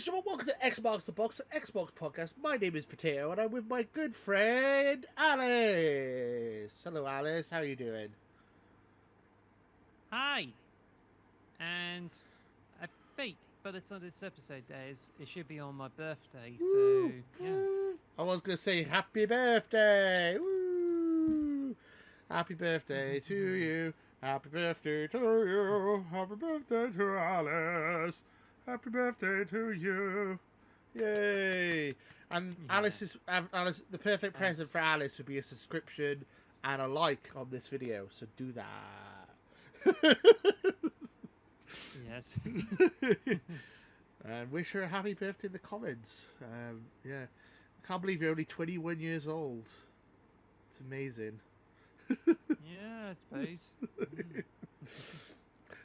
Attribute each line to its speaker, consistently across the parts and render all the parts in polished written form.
Speaker 1: ladies and gentlemen, welcome to Xbox the Box, an Xbox podcast. My name is Potato, and I'm with my good friend Alice. Hello, Alice. How are you doing?
Speaker 2: Hi, and I think by the time this episode airs, it should be on my birthday.
Speaker 1: Woo,
Speaker 2: So yeah,
Speaker 1: woo. I was going to say happy birthday. Woo! Happy birthday to you. Happy birthday to you. Happy birthday to Alice. Happy birthday to you. Yay! And
Speaker 2: yeah.
Speaker 1: Alice. The perfect present
Speaker 2: Thanks.
Speaker 1: for Alice would be a subscription and a like on this video. So do that.
Speaker 2: Yes.
Speaker 1: And wish her a happy birthday in the comments. Yeah, I can't believe you're only 21 years old. It's amazing.
Speaker 2: Yeah, I suppose. Mm.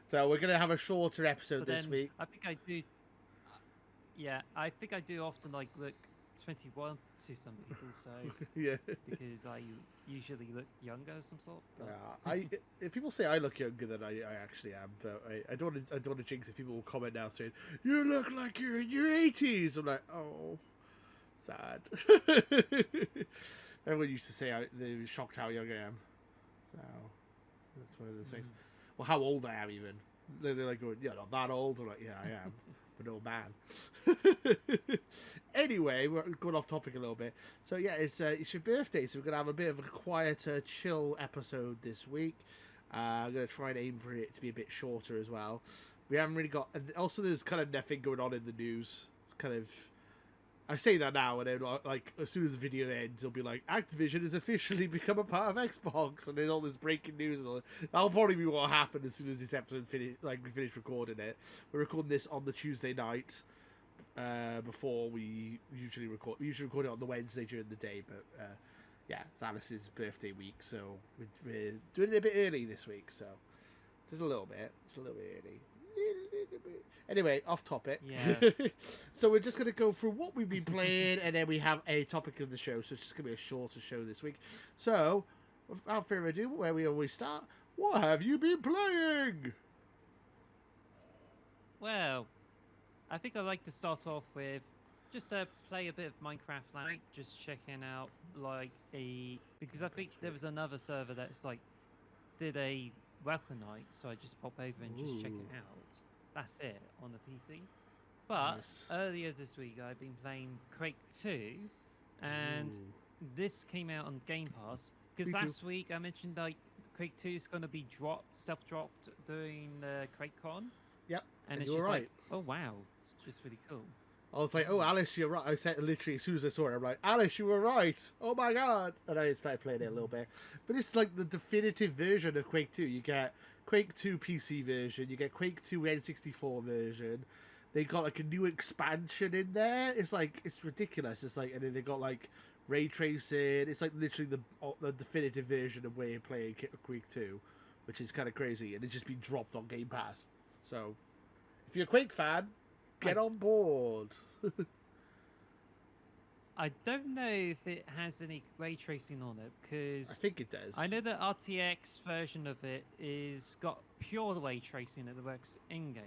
Speaker 1: So we're gonna have a shorter episode
Speaker 2: But
Speaker 1: this
Speaker 2: then
Speaker 1: week.
Speaker 2: I think I do. Yeah, I think I do often look 21 to some people. So
Speaker 1: Yeah.
Speaker 2: because I usually look younger of some sort. But
Speaker 1: If people say I look younger than I actually am, but I don't want to jinx if people will comment now saying you look like you're in your 80s. I'm like, oh, sad. Everyone used to say they were shocked how young I am, so that's one of those things. Well, how old I am even. They're like going, yeah, not that old. I'm like, yeah, I am. An old man. Anyway, we're going off topic a little bit. So yeah, it's your birthday, so we're gonna have a bit of a quieter, chill episode this week. I'm gonna try and aim for it to be a bit shorter as well. We haven't really got. And also, there's kind of nothing going on in the news. It's kind of. I say that now, and then like as soon as the video ends, it'll be like Activision has officially become a part of Xbox, and there's all this breaking news. And all that. That'll probably be what happened as soon as this episode we finish recording it. We're recording this on the Tuesday night before we usually record. We usually record it on the Wednesday during the day, but yeah, it's Alice's birthday week, so we're doing it a bit early this week. So just a little bit. It's a little bit early. Anyway, off topic.
Speaker 2: yeah.
Speaker 1: So we're just going to go through what we've been playing, and then we have a topic of the show. So it's just going to be a shorter show this week. So, without further ado, where we always start, what have you been playing?
Speaker 2: Well, I think I'd like to start off with just play a bit of Minecraft Lite, just checking out because I think there was another server that's did a welcome night, so I just pop over and just check it
Speaker 1: Ooh.
Speaker 2: out. That's it on the PC. But
Speaker 1: Nice.
Speaker 2: earlier this week I've been playing Quake 2, and
Speaker 1: Ooh.
Speaker 2: this came out on Game Pass. Because
Speaker 1: Me too.
Speaker 2: last week I mentioned Quake 2 is going to be stealth dropped during the QuakeCon.
Speaker 1: Yep.
Speaker 2: And it's
Speaker 1: you were
Speaker 2: just
Speaker 1: right.
Speaker 2: oh wow, it's just really cool.
Speaker 1: I was like, oh, Alice, you're right. I said literally as soon as I saw it, I'm like, Alice, you were right. Oh my god. And I started playing it a little bit. But it's like the definitive version of Quake 2. You get Quake 2 PC version, you get Quake 2 N64 version. They got like a new expansion in there. It's like, it's ridiculous. It's like, and then they got like ray tracing. It's like literally the definitive version of where you're playing Quake 2, which is kind of crazy. And it's just been dropped on Game Pass. So, if you're a Quake fan, get on board.
Speaker 2: I don't know if it has any ray tracing on it
Speaker 1: I
Speaker 2: because
Speaker 1: think it does.
Speaker 2: I know the RTX version of it is got pure ray tracing that works in game.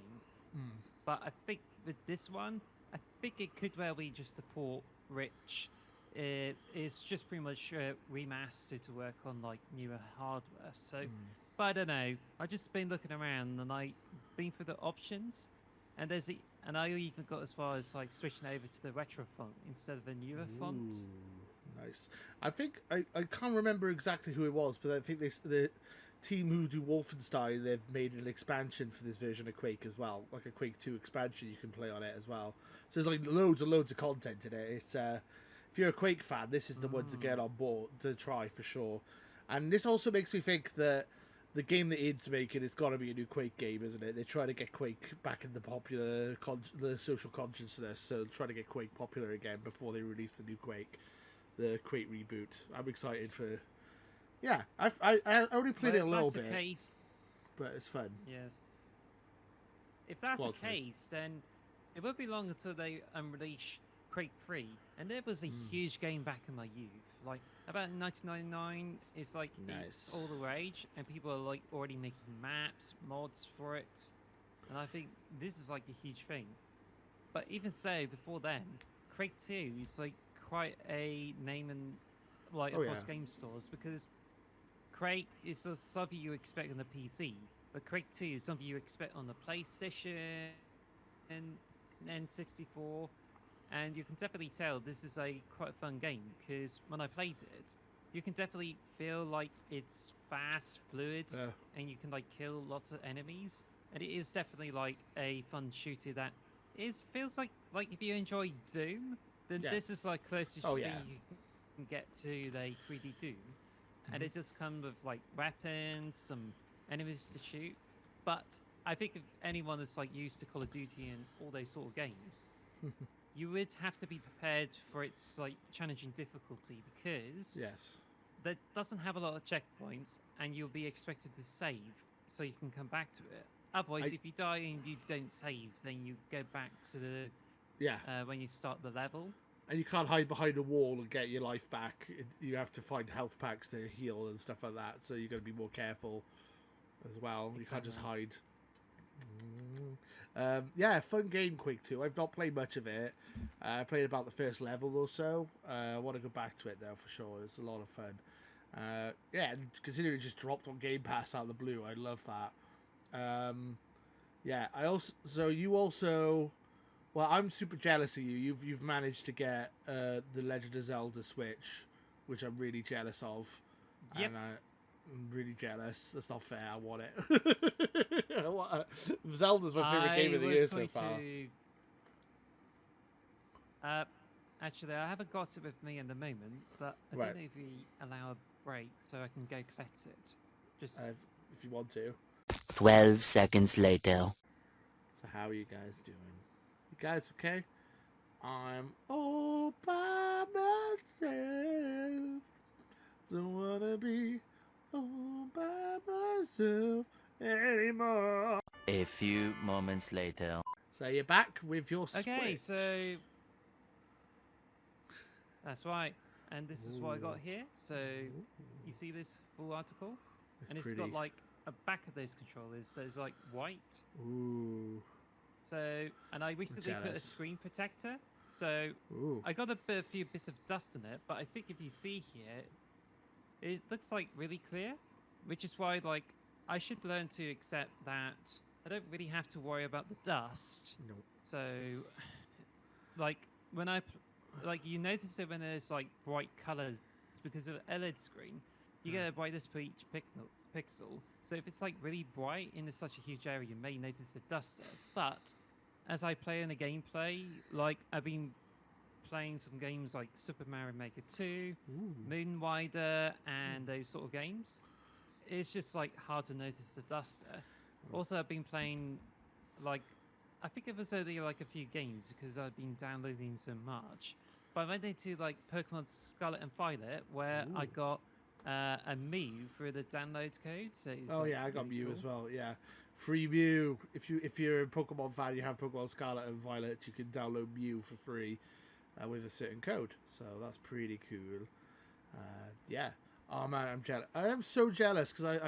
Speaker 2: But I think with this one, I think it could well be just a port which it is just pretty much remastered to work on newer hardware. So, but I don't know. I just been looking around and I been through the options, and and I even got as far as switching over to the retro font instead of the newer font.
Speaker 1: Ooh, nice. I think I can't remember exactly who it was, but I think the team who do Wolfenstein, they've made an expansion for this version of Quake as well, like a Quake 2 expansion you can play on it as well. So there's like loads and loads of content in it. It's if you're a Quake fan, this is the one to get on board to try for sure. And this also makes me think that the game that id's making has got to be a new Quake game, isn't it? They're trying to get Quake back in the popular, the social consciousness, so trying to get Quake popular again before they release the new Quake, the Quake reboot. I'm excited for. Yeah, I only played it a little bit,
Speaker 2: Case,
Speaker 1: but it's fun.
Speaker 2: yes. If that's the case, then it won't be long until they unleash Quake 3, and there was a huge game back in my youth. About 1999, it's
Speaker 1: Nice.
Speaker 2: it's all the rage, and people are already making maps, mods for it, and I think this is a huge thing. But even so, before then, Craig 2 is like quite a name and like
Speaker 1: Oh
Speaker 2: across
Speaker 1: yeah.
Speaker 2: game stores because Craig is something you expect on the PC, but Craig 2 is something you expect on the PlayStation and N64, and you can definitely tell this is a quite fun game because when I played it, you can definitely feel like it's fast, fluid,
Speaker 1: Yeah.
Speaker 2: and you can like kill lots of enemies, and it is definitely like a fun shooter that is feels like if you enjoy Doom, then
Speaker 1: Yeah.
Speaker 2: this is like closest
Speaker 1: Oh
Speaker 2: thing
Speaker 1: yeah.
Speaker 2: you can get to the 3D Doom, and
Speaker 1: Mhm.
Speaker 2: it does come with like weapons, some enemies to shoot. But I think if anyone is like used to Call of Duty and all those sort of games, you would have to be prepared for its like challenging difficulty because
Speaker 1: Yes.
Speaker 2: that doesn't have a lot of checkpoints, and you'll be expected to save so you can come back to it. Otherwise,
Speaker 1: I
Speaker 2: if you die and you don't save, then you go back to the
Speaker 1: yeah.
Speaker 2: when you start the level.
Speaker 1: And you can't hide behind a wall and get your life back. You have to find health packs to heal and stuff like that. So you got to be more careful as well. You can't just
Speaker 2: Exactly.
Speaker 1: hide. Yeah, fun game, Quake 2. I've not played much of it. I played about the first level or so. I want to go back to it though for sure. It's a lot of fun. Yeah, and considering it just dropped on Game Pass out of the blue, I love that. Yeah, I also you also. Well, I'm super jealous of you. You've managed to get the Legend of Zelda Switch, which I'm really jealous of,
Speaker 2: Yep.
Speaker 1: and I'm really jealous. That's not fair. I want it. Zelda's my favorite game
Speaker 2: I
Speaker 1: of the
Speaker 2: was
Speaker 1: year so
Speaker 2: going
Speaker 1: far.
Speaker 2: to. Uh, Actually, I haven't got it with me at the moment, but I don't
Speaker 1: Right,
Speaker 2: know if we allow a break so I can go collect it. Just
Speaker 1: if you want to.
Speaker 3: 12 seconds later.
Speaker 1: So how are you guys doing? You guys okay? I'm all by myself. Don't wanna be all by myself anymore.
Speaker 3: A few moments later.
Speaker 1: So you're back with your
Speaker 2: okay.
Speaker 1: Switch.
Speaker 2: So that's right, and this is what I got
Speaker 1: Ooh.
Speaker 2: here. So you see this full article,
Speaker 1: It's
Speaker 2: and it's got
Speaker 1: pretty.
Speaker 2: like a back of those controllers that is like white.
Speaker 1: Ooh.
Speaker 2: So, and I recently put a
Speaker 1: jealous.
Speaker 2: screen protector. So
Speaker 1: Ooh.
Speaker 2: I got a few bits of dust in it, but I think if you see here, it looks like really clear, which is why like I should learn to accept that I don't really have to worry about the dust.
Speaker 1: No.
Speaker 2: So, like when like you notice it when there's like bright colors, it's because of OLED screen. You get a brightness per each pixel. So if it's like really bright in such a huge area, you may notice the dust there. But as I play in the gameplay, like I've been playing some games like Super Mario Maker 2,
Speaker 1: Ooh.
Speaker 2: Moon Rider, and those sort of games, it's just like hard to notice the dust there. Also, I've been playing like I think it was only like a few games because I've been downloading so much. But I went into like Pokemon Scarlet and Violet where I
Speaker 1: Ooh.
Speaker 2: got a Mew through the download code. So it's
Speaker 1: Oh
Speaker 2: like
Speaker 1: yeah, I got
Speaker 2: really
Speaker 1: Mew
Speaker 2: cool.
Speaker 1: as well. Yeah, free Mew. If you're a Pokemon fan, you have Pokemon Scarlet and Violet. You can download Mew for free with a certain code. So that's pretty cool. Yeah. Oh man, I'm jealous. I am so jealous because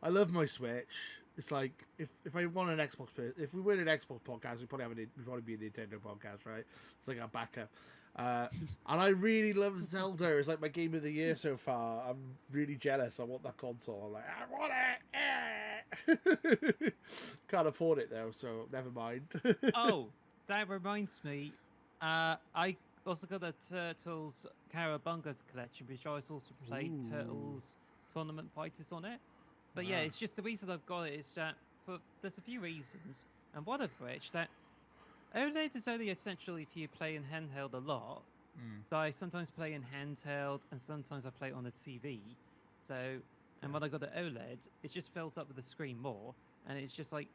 Speaker 1: I love my Switch. It's like if I want an Xbox, if we were an Xbox podcast, we'd probably be a Nintendo podcast, right? It's like our backup. And I really love Zelda. It's like my game of the year so far. I'm really jealous. I want that console. I'm like, I want it. Can't afford it though, so never mind.
Speaker 2: Oh, that reminds me. I also got a Turtles Cowabunga collection, which I also played
Speaker 1: Ooh.
Speaker 2: Turtles Tournament Fighters on it. But yeah,
Speaker 1: Ah.
Speaker 2: it's just the reason I've got it is that there's a few reasons, and one of which that OLED is only essential if you play in handheld a lot. So I sometimes play in handheld, and sometimes I play it on the TV. So, and when I got the OLED, it just fills up with the screen more, and it's just like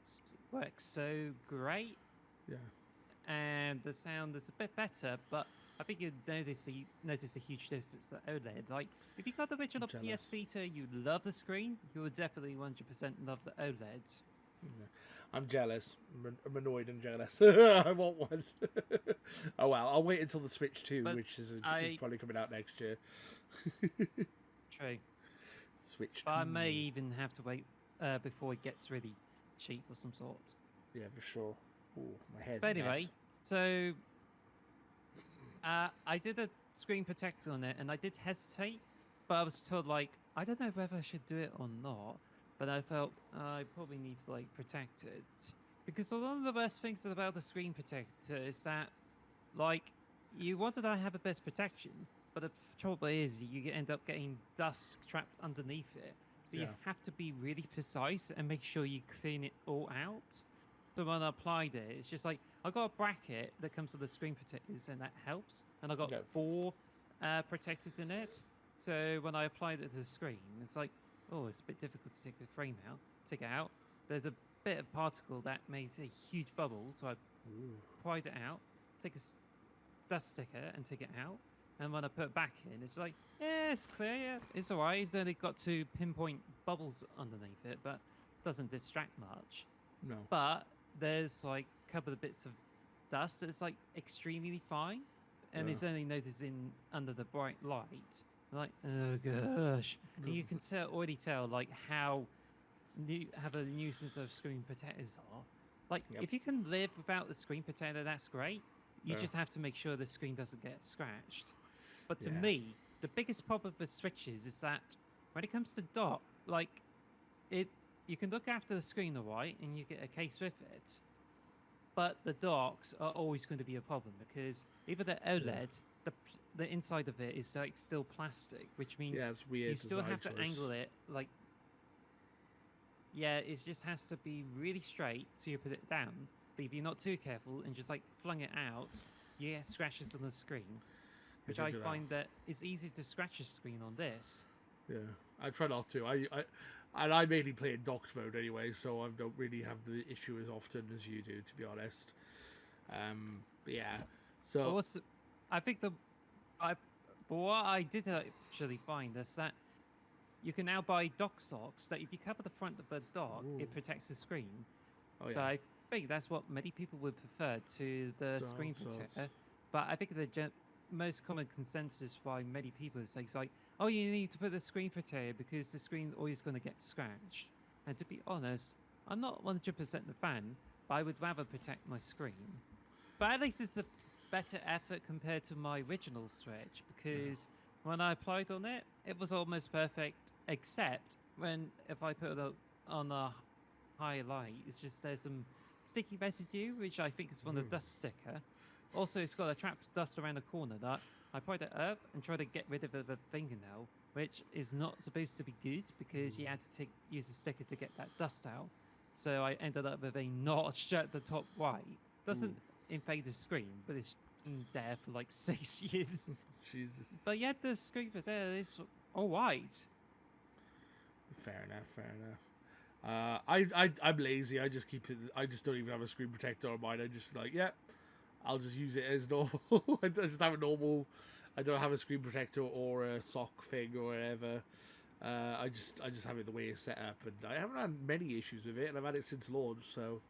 Speaker 2: works so great,
Speaker 1: Yeah.
Speaker 2: and the sound is a bit better. But I think you'd notice a huge difference to OLED. Like if you got the original PS
Speaker 1: jealous.
Speaker 2: Vita, you love the screen. You would definitely 100% love the OLED.
Speaker 1: Yeah. I'm jealous. I'm annoyed and jealous. I want one. Oh well, I'll wait until the Switch 2,
Speaker 2: But
Speaker 1: which is
Speaker 2: I
Speaker 1: probably coming out next year.
Speaker 2: true.
Speaker 1: Switch 2.
Speaker 2: But I may even have to wait before it gets really cheap or some sort.
Speaker 1: Yeah, for sure. Ooh, my hair's
Speaker 2: But
Speaker 1: a
Speaker 2: anyway,
Speaker 1: mess.
Speaker 2: So I did a screen protector on it, and I did hesitate, but I was told like I don't know whether I should do it or not. But I felt I probably need to like protect it because one of the worst things about the screen protector is that like you wanted to have the best protection, but the trouble is you end up getting dust trapped underneath it. So you have to be really precise and make sure you clean it all out. So when I applied it, it's just like I got a bracket that comes with the screen protectors, and that helps. And I got 4 protectors in it. So when I applied it to the screen, it's like, oh, it's a bit difficult to take the frame out, take it out. There's a bit of particle that makes a huge bubble, so I pried it out, take a dust sticker and take it out. And when I put it back in, it's like, yeah, it's clear, yeah, it's all right. It's only got 2 pinpoint bubbles underneath it, but doesn't distract much.
Speaker 1: No.
Speaker 2: But there's like a couple of bits of dust that's like extremely fine, and it's only noticing under the bright light. Like, oh gosh, and you can already tell like how the nuisance of screen protectors are. Like, if you can live without the screen protector, that's great. You just have to make sure the screen doesn't get scratched. But to me, the biggest problem with switches is that when it comes to dock, like you can look after the screen all right, and you get a case with it. But the docks are always going to be a problem because either the OLED, the inside of it is like still plastic, which means
Speaker 1: it's weird
Speaker 2: you still have to
Speaker 1: choice.
Speaker 2: angle it like. Yeah, it just has to be really straight so you put it down. But if you're not too careful and just like flung it out, you get scratches on the screen, which I find that it's easy to scratch a screen on this.
Speaker 1: Yeah, I try not to. I mainly play in docked mode anyway, so I don't really have the issue as often as you do, to be honest. But yeah. So
Speaker 2: also, I think what I did actually find is that you can now buy dock socks that if you cover the front of the dock, it protects the screen. So I think that's what many people would prefer to the screen protector. But I think the most common consensus by many people is like, oh, you need to put the screen protector because the screen always going to get scratched. And to be honest, I'm not 100% the fan, but I would rather protect my screen. But at least it's a better effort compared to my original Switch because when I applied on it, it was almost perfect, except if I put it on a high light, it's just there's some sticky residue, which I think is from the dust sticker. Also, it's got a trapped dust around the corner that I pried it up and tried to get rid of the fingernail, which is not supposed to be good because you had to use a sticker to get that dust out. So I ended up with a notch at the top right. Doesn't invade the screen, but it's been there for like 6 years.
Speaker 1: Jesus.
Speaker 2: But yeah, the screen there is all right.
Speaker 1: Fair enough. I'm lazy. I just keep it. I just don't even have a screen protector on mine. I just like, I'll just use it as normal. I just have a normal. I don't have a screen protector or a sock thing or whatever. I just have it the way it's set up, and I haven't had many issues with it, and I've had it since launch. So,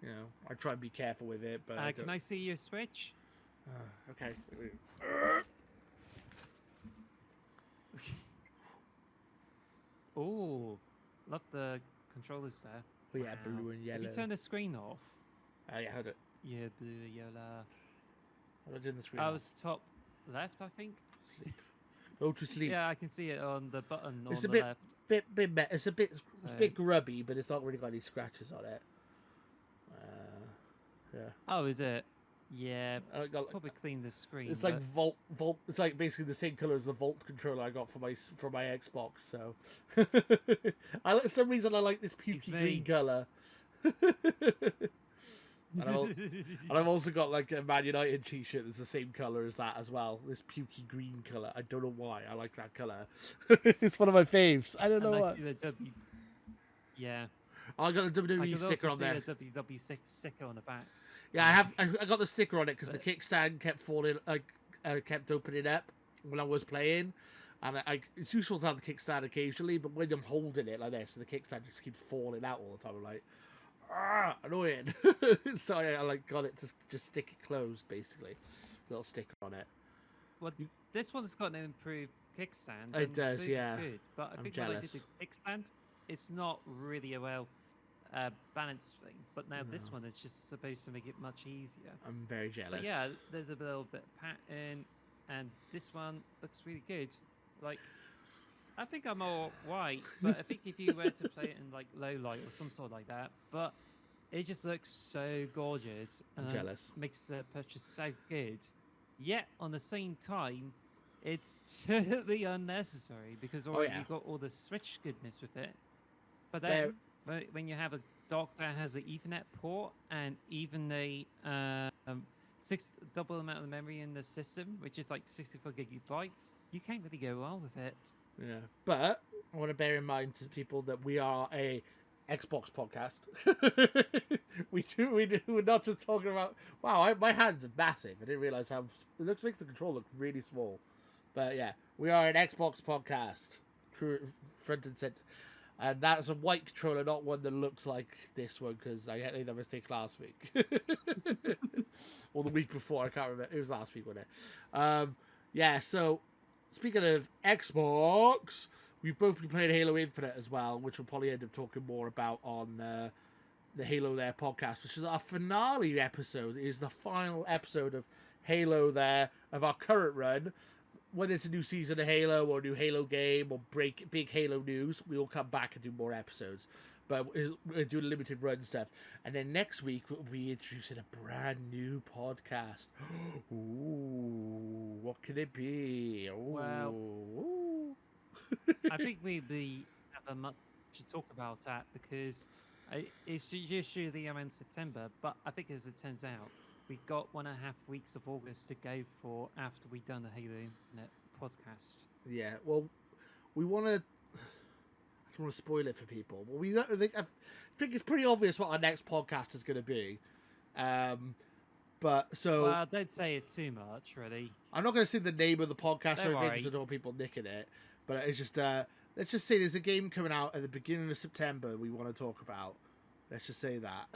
Speaker 1: I try and be careful with it. But
Speaker 2: can I see your Switch?
Speaker 1: Okay.
Speaker 2: Oh, love the controllers there.
Speaker 1: Oh yeah, blue and yellow.
Speaker 2: Have you turned the screen off?
Speaker 1: Yeah, hold it.
Speaker 2: Yeah, blue, yellow.
Speaker 1: What did the screen?
Speaker 2: I was top left, I think.
Speaker 1: Sleep. Go to sleep.
Speaker 2: Yeah, I can see it on the button
Speaker 1: It's
Speaker 2: on
Speaker 1: a
Speaker 2: the left.
Speaker 1: it's a bit grubby, but it's not really got any scratches on it. Yeah.
Speaker 2: Oh, is it? Yeah,
Speaker 1: got,
Speaker 2: probably clean the screen.
Speaker 1: It's like Volt. It's like basically the same color as the Volt controller I got for my Xbox. So, for some reason I like this putty green color. and I've also got like a Man United T-shirt that's the same color as that as well. This pukey green color. I don't know why I like that color. It's one of my faves. I don't know
Speaker 2: I
Speaker 1: what.
Speaker 2: see the
Speaker 1: I got a WWE sticker on there.
Speaker 2: I can also see the WWE sticker on the back.
Speaker 1: Yeah, I got the sticker on it because the kickstand kept falling, kept opening up when I was playing, and it's useful to have the kickstand occasionally, but when I'm holding it like this, the kickstand just keeps falling out all the time. I'm like, annoying. So I like got it to just stick it closed, basically, little sticker on it.
Speaker 2: Well, this one's got an improved kickstand.
Speaker 1: It does, yeah.
Speaker 2: It's good, but I think when I did the kickstand, it's not really well balance thing. But now this
Speaker 1: No.
Speaker 2: one is just supposed to make it much easier.
Speaker 1: I'm very jealous.
Speaker 2: But yeah, there's a little bit of pattern, and this one looks really good. Like, I think I'm all right, but I think if you were to play it in like low light or some sort like that, but it just looks so gorgeous
Speaker 1: I'm
Speaker 2: and
Speaker 1: jealous.
Speaker 2: makes the purchase so good. Yet on the same time, it's totally unnecessary because already
Speaker 1: yeah.
Speaker 2: you've got all the Switch goodness with it. But
Speaker 1: There-
Speaker 2: then when you have a dock that has an Ethernet port and even a double amount of memory in the system, which is like 64 gigabytes, you can't really go wrong with it.
Speaker 1: Yeah, but I want to bear in mind to people that we are a Xbox podcast. We're not just talking about. Wow, my hands are massive. I didn't realize how it makes the control look really small. But yeah, we are an Xbox podcast, front and center, and that's a white controller, not one that looks like this one because I made that mistake last week or the week before. I can't remember. It was last week, wasn't it? Yeah. So speaking of Xbox, we've both been playing Halo Infinite as well, which we'll probably end up talking more about on the Halo There podcast, which is our finale episode. It is the final episode of Halo There of our current run. When it's a new season of Halo or a new Halo game or big Halo news, we will come back and do more episodes. But we're doing limited run stuff. And then next week, we'll be introducing a brand new podcast. Ooh, what could it be? Ooh.
Speaker 2: Well,
Speaker 1: Ooh.
Speaker 2: I think we have a much to talk about that because it's usually around September, but I think as it turns out, we got 1.5 weeks of August to go for after we've done the Halo Infinite podcast.
Speaker 1: Yeah, well, we want to. I don't want to spoil it for people, but I think it's pretty obvious what our next podcast is going to be. But so
Speaker 2: Well, don't say it too much, really.
Speaker 1: I'm not going to say the name of the podcast
Speaker 2: Don't
Speaker 1: or anything
Speaker 2: worry.
Speaker 1: because I don't want people nicking it. But it's just let's just say there's a game coming out at the beginning of September we want to talk about. Let's just say that.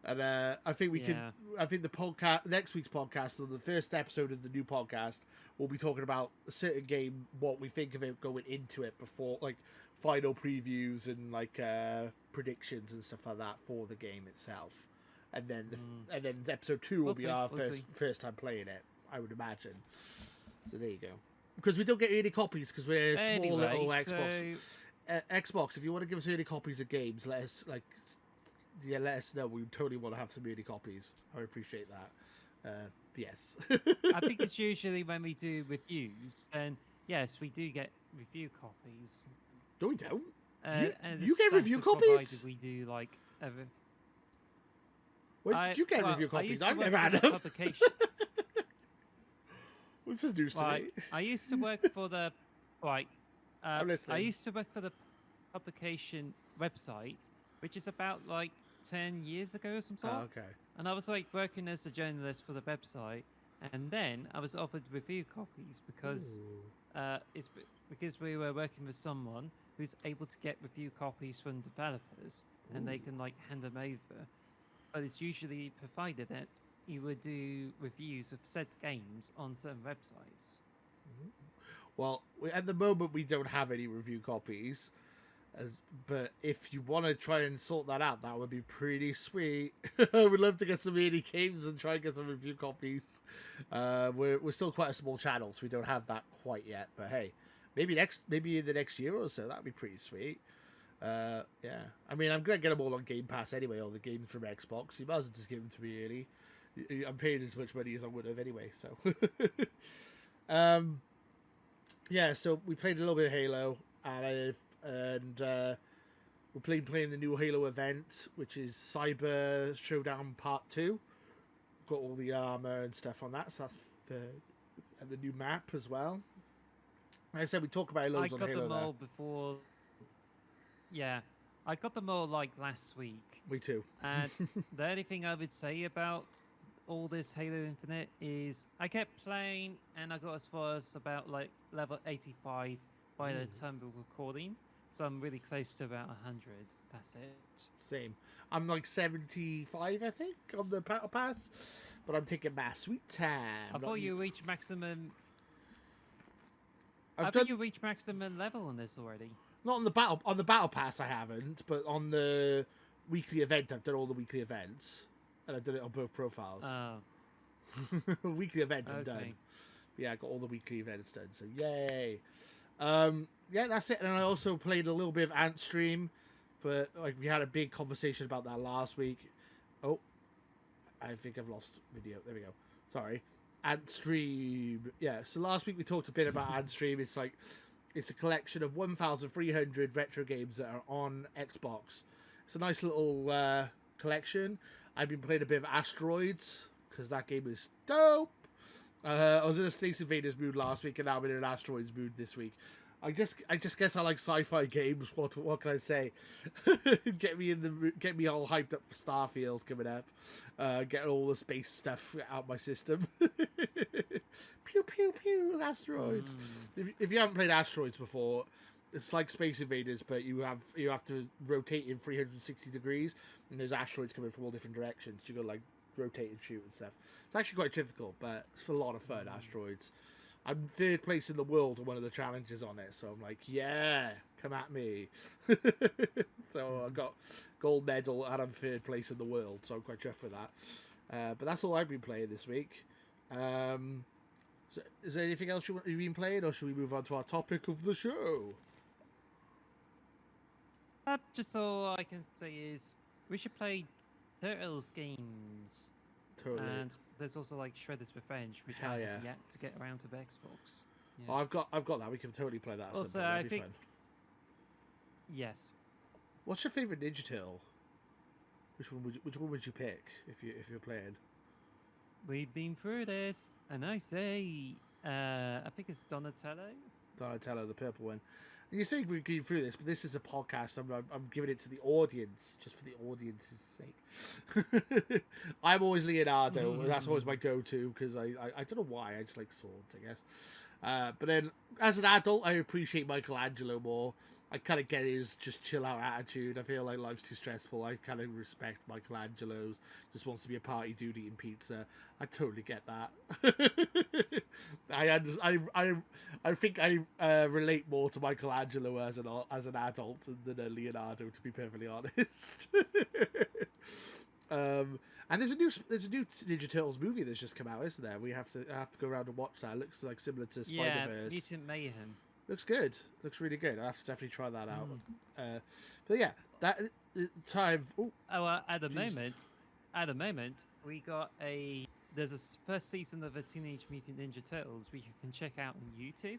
Speaker 1: And I think we could. I think the podcast, next week's podcast, or the first episode of the new podcast, we'll be talking about a certain game, what we think of it going into it before, like final previews and like predictions and stuff like that for the game itself. And then and then episode 2 will be our first time playing it, I would imagine. So there you go. Because we don't get early copies because we're a small little Xbox. Xbox, if you want to give us early copies of games, let us know. We totally want to have some early copies. I would appreciate that. Yes.
Speaker 2: I think it's usually when we do reviews, and yes, we do get review copies.
Speaker 1: No, we don't.
Speaker 2: And
Speaker 1: you get review
Speaker 2: standard
Speaker 1: copies?
Speaker 2: provided we do like.
Speaker 1: When did you get review copies? I've never had
Speaker 2: a
Speaker 1: them.
Speaker 2: publication.
Speaker 1: This is news to me.
Speaker 2: I used to work for the
Speaker 1: I'm
Speaker 2: I
Speaker 1: listening.
Speaker 2: used to work for the publication website, which is about like 10 years ago or some sort.
Speaker 1: Oh, okay.
Speaker 2: And I was like working as a journalist for the website, and then I was offered review copies because it's because we were working with someone who's able to get review copies from developers, and they can like hand them over. But it's usually provided that you would do reviews of said games on certain websites.
Speaker 1: Well, at the moment we don't have any review copies, but if you want to try and sort that out, that would be pretty sweet. I would love to get some indie games and try and get some review copies. We're still quite a small channel, so we don't have that quite yet. But hey, maybe in the next year or so, that'd be pretty sweet. Yeah, I mean, I'm gonna get them all on Game Pass anyway, all the games from Xbox. You might as well just give them to me early. I'm paying as much money as I would have anyway, so. Yeah, so we played a little bit of Halo, and we're playing the new Halo event, which is Cyber Showdown Part 2. Got all the armor and stuff on that, so that's and the new map as well. Like I said, we talk about loads on Halo.
Speaker 2: I got them all
Speaker 1: there.
Speaker 2: before. Yeah, I got them all like last week.
Speaker 1: Me too.
Speaker 2: And the only thing I would say about all this Halo Infinite is I kept playing and I got as far as about like level 85 by the time we're recording. So I'm really close to about 100. That's it.
Speaker 1: Same. I'm like 75, I think, on the Battle Pass. But I'm taking my sweet time.
Speaker 2: I thought you reached maximum.
Speaker 1: I've
Speaker 2: I
Speaker 1: done...
Speaker 2: thought you reached maximum level on this already.
Speaker 1: Not on the battle pass. I haven't, but on the weekly event, I've done all the weekly events, and I've done it on both profiles.
Speaker 2: Oh,
Speaker 1: Weekly event, I'm done.
Speaker 2: okay.
Speaker 1: Yeah, I got all the weekly events done. So yay! Yeah, that's it. And I also played a little bit of Ant Stream. For like, we had a big conversation about that last week. Oh, I think I've lost video. There we go. Sorry. Ant Stream. Yeah. So last week we talked a bit about Ant Stream. It's a collection of 1,300 retro games that are on Xbox. It's a nice little collection. I've been playing a bit of Asteroids because that game is dope. I was in a Space Invaders mood last week, and now I'm in an Asteroids mood this week. I just guess I like sci-fi games. What can I say? Get me all hyped up for Starfield coming up. Get all the space stuff out my system. Pew pew pew! Asteroids. If you haven't played Asteroids before, it's like Space Invaders, but you have to rotate in 360 degrees, and there's asteroids coming from all different directions. You got to like rotate and shoot and stuff. It's actually quite difficult, but it's a lot of fun. Asteroids. I'm third place in the world on one of the challenges on it, so I'm like, yeah, come at me. So I got gold medal and I'm third place in the world, so I'm quite chuffed with that. But that's all I've been playing this week. So is there anything else you've been playing, or should we move on to our topic of the show?
Speaker 2: Just all I can say is we should play Turtles games.
Speaker 1: Totally.
Speaker 2: And there's also like Shredder's Revenge, which I have yet to get around to the Xbox. Yeah.
Speaker 1: Oh, I've got that. We can totally play that.
Speaker 2: Also,
Speaker 1: That'd
Speaker 2: I
Speaker 1: be
Speaker 2: think
Speaker 1: fun.
Speaker 2: Yes.
Speaker 1: What's your favorite Ninja Turtle? Which one would you pick if you're playing?
Speaker 2: We've been through this, and I say, I think it's Donatello.
Speaker 1: Donatello, the purple one. And you say we've been through this, but this is a podcast. I'm giving it to the audience, just for the audience's sake. I'm always Leonardo. That's always my go-to, because I don't know why. I just like swords, I guess. But then, as an adult, I appreciate Michelangelo more. I kind of get his just chill out attitude. I feel like life's too stressful. I kind of respect Michelangelo's. Just wants to be a party dude eating pizza. I totally get that. I think I relate more to Michelangelo as an adult than a Leonardo, to be perfectly honest. And there's a new Ninja Turtles movie that's just come out, isn't there? I have to go around and watch that. It looks like similar to Spider-Verse.
Speaker 2: Yeah, Mutant Mayhem.
Speaker 1: Looks good. Looks really good. I have to definitely try that out. But yeah, that time. Ooh,
Speaker 2: At the moment, we got there's a first season of the Teenage Mutant Ninja Turtles which you can check out on YouTube,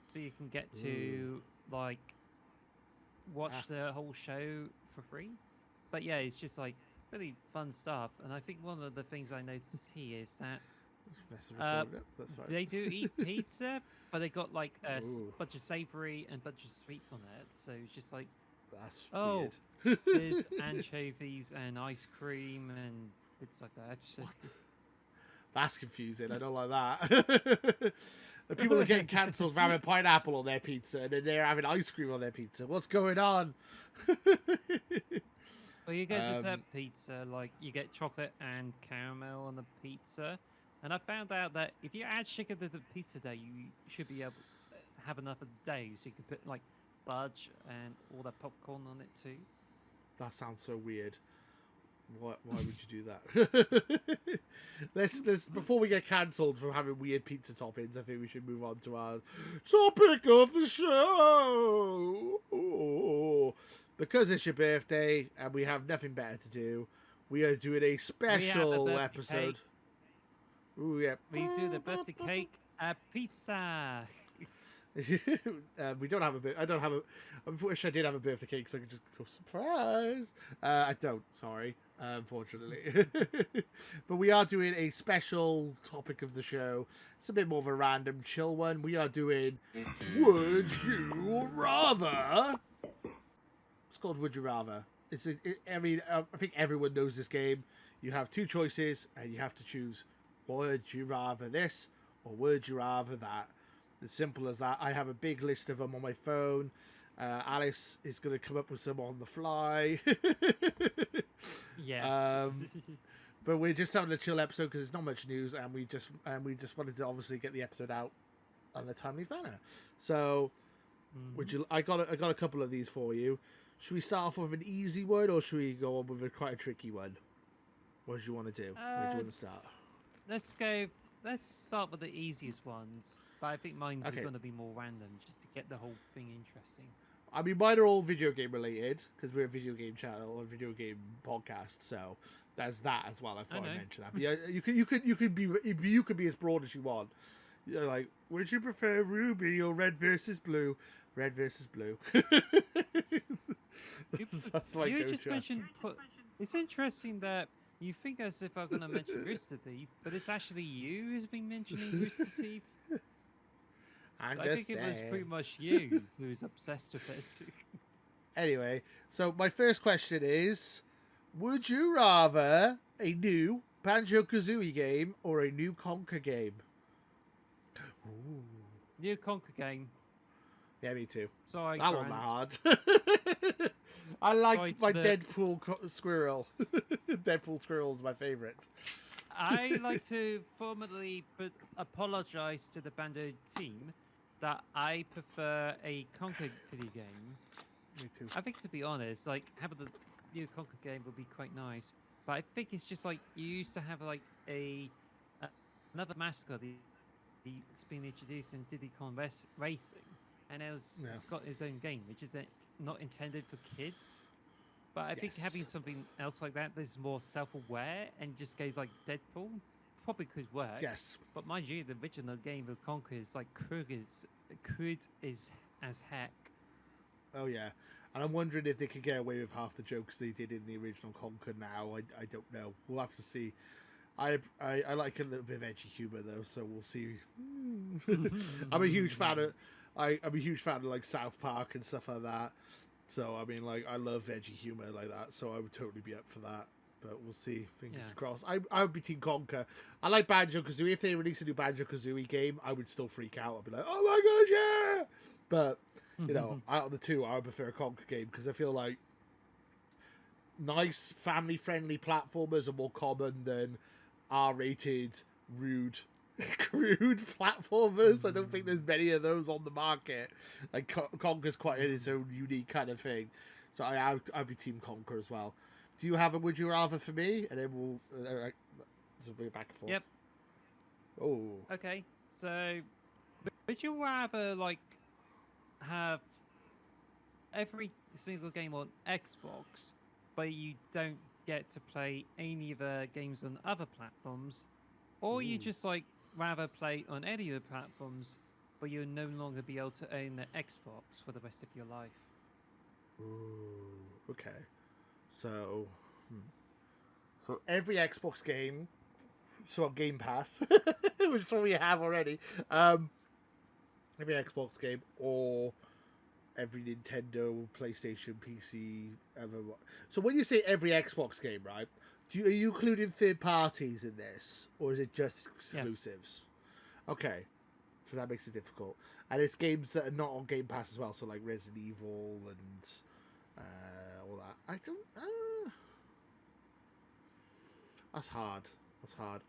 Speaker 2: so you can get to like watch the whole show for free. But yeah, it's just like really fun stuff. And I think one of the things I noticed here is that
Speaker 1: that's fine.
Speaker 2: they do eat pizza, but they got like a bunch of savory and bunch of sweets on it. So it's just like,
Speaker 1: that's
Speaker 2: weird. There's anchovies and ice cream and bits like that.
Speaker 1: What? That's confusing. I don't like that. The people are getting cancelled for having pineapple on their pizza, and then they're having ice cream on their pizza. What's going on?
Speaker 2: Well, you get dessert pizza, like you get chocolate and caramel on the pizza. And I found out that if you add sugar to the pizza dough, you should be able to have enough of the dough, so you can put like budge and all that popcorn on it too.
Speaker 1: That sounds so weird. Why would you do that? let's before we get cancelled for having weird pizza toppings, I think we should move on to our topic of the show. Oh, because it's your birthday and we have nothing better to do, we are doing a special episode. Ooh, yeah.
Speaker 2: We do the birthday cake at pizza.
Speaker 1: We don't have I don't have I wish I did have a birthday cake so I could just go surprise. I don't, sorry, unfortunately. But we are doing a special topic of the show. It's a bit more of a random chill one. We are doing Would You Rather? It's called Would You Rather. I think everyone knows this game. You have two choices and you have to choose, would you rather this or would you rather that? As simple as that. I have a big list of them on my phone. Alice is going to come up with some on the fly.
Speaker 2: Yes.
Speaker 1: But we're just having a chill episode because there's not much news, and we just wanted to obviously get the episode out on a timely manner. So Would you? I got a couple of these for you. Should we start off with an easy one, or should we go on with quite a tricky one? What do you want to do? Where do you want to start?
Speaker 2: Let's go. Let's start with the easiest ones. But I think mine's
Speaker 1: Okay.
Speaker 2: going to be more random, just to get the whole thing interesting.
Speaker 1: I mean, mine are all video game related because we're a video game channel, a video game podcast. So there's that as well. I thought I'd mention that. But yeah, you could be as broad as you want. You're like, would you prefer ruby or red versus blue? Red versus blue. That's my
Speaker 2: You
Speaker 1: go-to
Speaker 2: just mentioned. It's interesting that you think as if I'm going to mention Rooster Teeth, but it's actually you who's been mentioning Rooster Teeth.
Speaker 1: I'm
Speaker 2: So
Speaker 1: just
Speaker 2: I think
Speaker 1: saying.
Speaker 2: it was pretty much you who's obsessed with it.
Speaker 1: Anyway, so my first question is, would you rather a new Banjo-Kazooie game or a new Conker game? Ooh.
Speaker 2: New Conker game.
Speaker 1: Yeah, me too.
Speaker 2: Sorry,
Speaker 1: That
Speaker 2: Grant.
Speaker 1: wasn't hard. I like
Speaker 2: Right,
Speaker 1: my
Speaker 2: but-
Speaker 1: Deadpool squirrel. Deadpool squirrel is my favourite.
Speaker 2: I like to formally apologise to the Bando team that I prefer a Conker video game.
Speaker 1: Me too.
Speaker 2: I think, to be honest, like having the new Conker game would be quite nice. But I think it's just like you used to have like another mascot that's been introduced in Diddy Kong Racing, and it's got his own game, which is not intended for kids. But I think having something else like that that's more self-aware and just goes like Deadpool probably could work.
Speaker 1: Yes.
Speaker 2: But mind you, the original game of Conker is like crude is as heck.
Speaker 1: Oh yeah, and I'm wondering if they could get away with half the jokes they did in the original Conker. Now I don't know. We'll have to see. I like a little bit of edgy humor though, so we'll see. I'm a huge fan of I'm a huge fan of like South Park and stuff like that. So I mean, like I love edgy humor like that. So I would totally be up for that. But we'll see. Fingers crossed. I would be Team Conker. I like Banjo-Kazooie. If they release a new Banjo-Kazooie game, I would still freak out. I'd be like, oh my god, yeah! But you know, out of the two, I would prefer a Conker game because I feel like nice family-friendly platformers are more common than R-rated, rude, crude platformers. I don't think there's many of those on the market. Like Conker's quite its own unique kind of thing. So I'd be Team Conker as well. Do you have a would you rather for me? And then we'll go back and forth.
Speaker 2: Yep.
Speaker 1: Oh.
Speaker 2: Okay. So, would you rather like have every single game on Xbox, but you don't get to play any of the games on other platforms, or you just like rather play on any of the platforms, but you'll no longer be able to own the Xbox for the rest of your life?
Speaker 1: Ooh. Okay. So every Xbox game, so on Game Pass, which is what we have already. Every Xbox game or every Nintendo, PlayStation, PC, ever. So when you say every Xbox game, right? Are you including third parties in this, or is it just exclusives? Yes. Okay, so that makes it difficult. And it's games that are not on Game Pass as well, so like Resident Evil and all that. I don't. That's hard.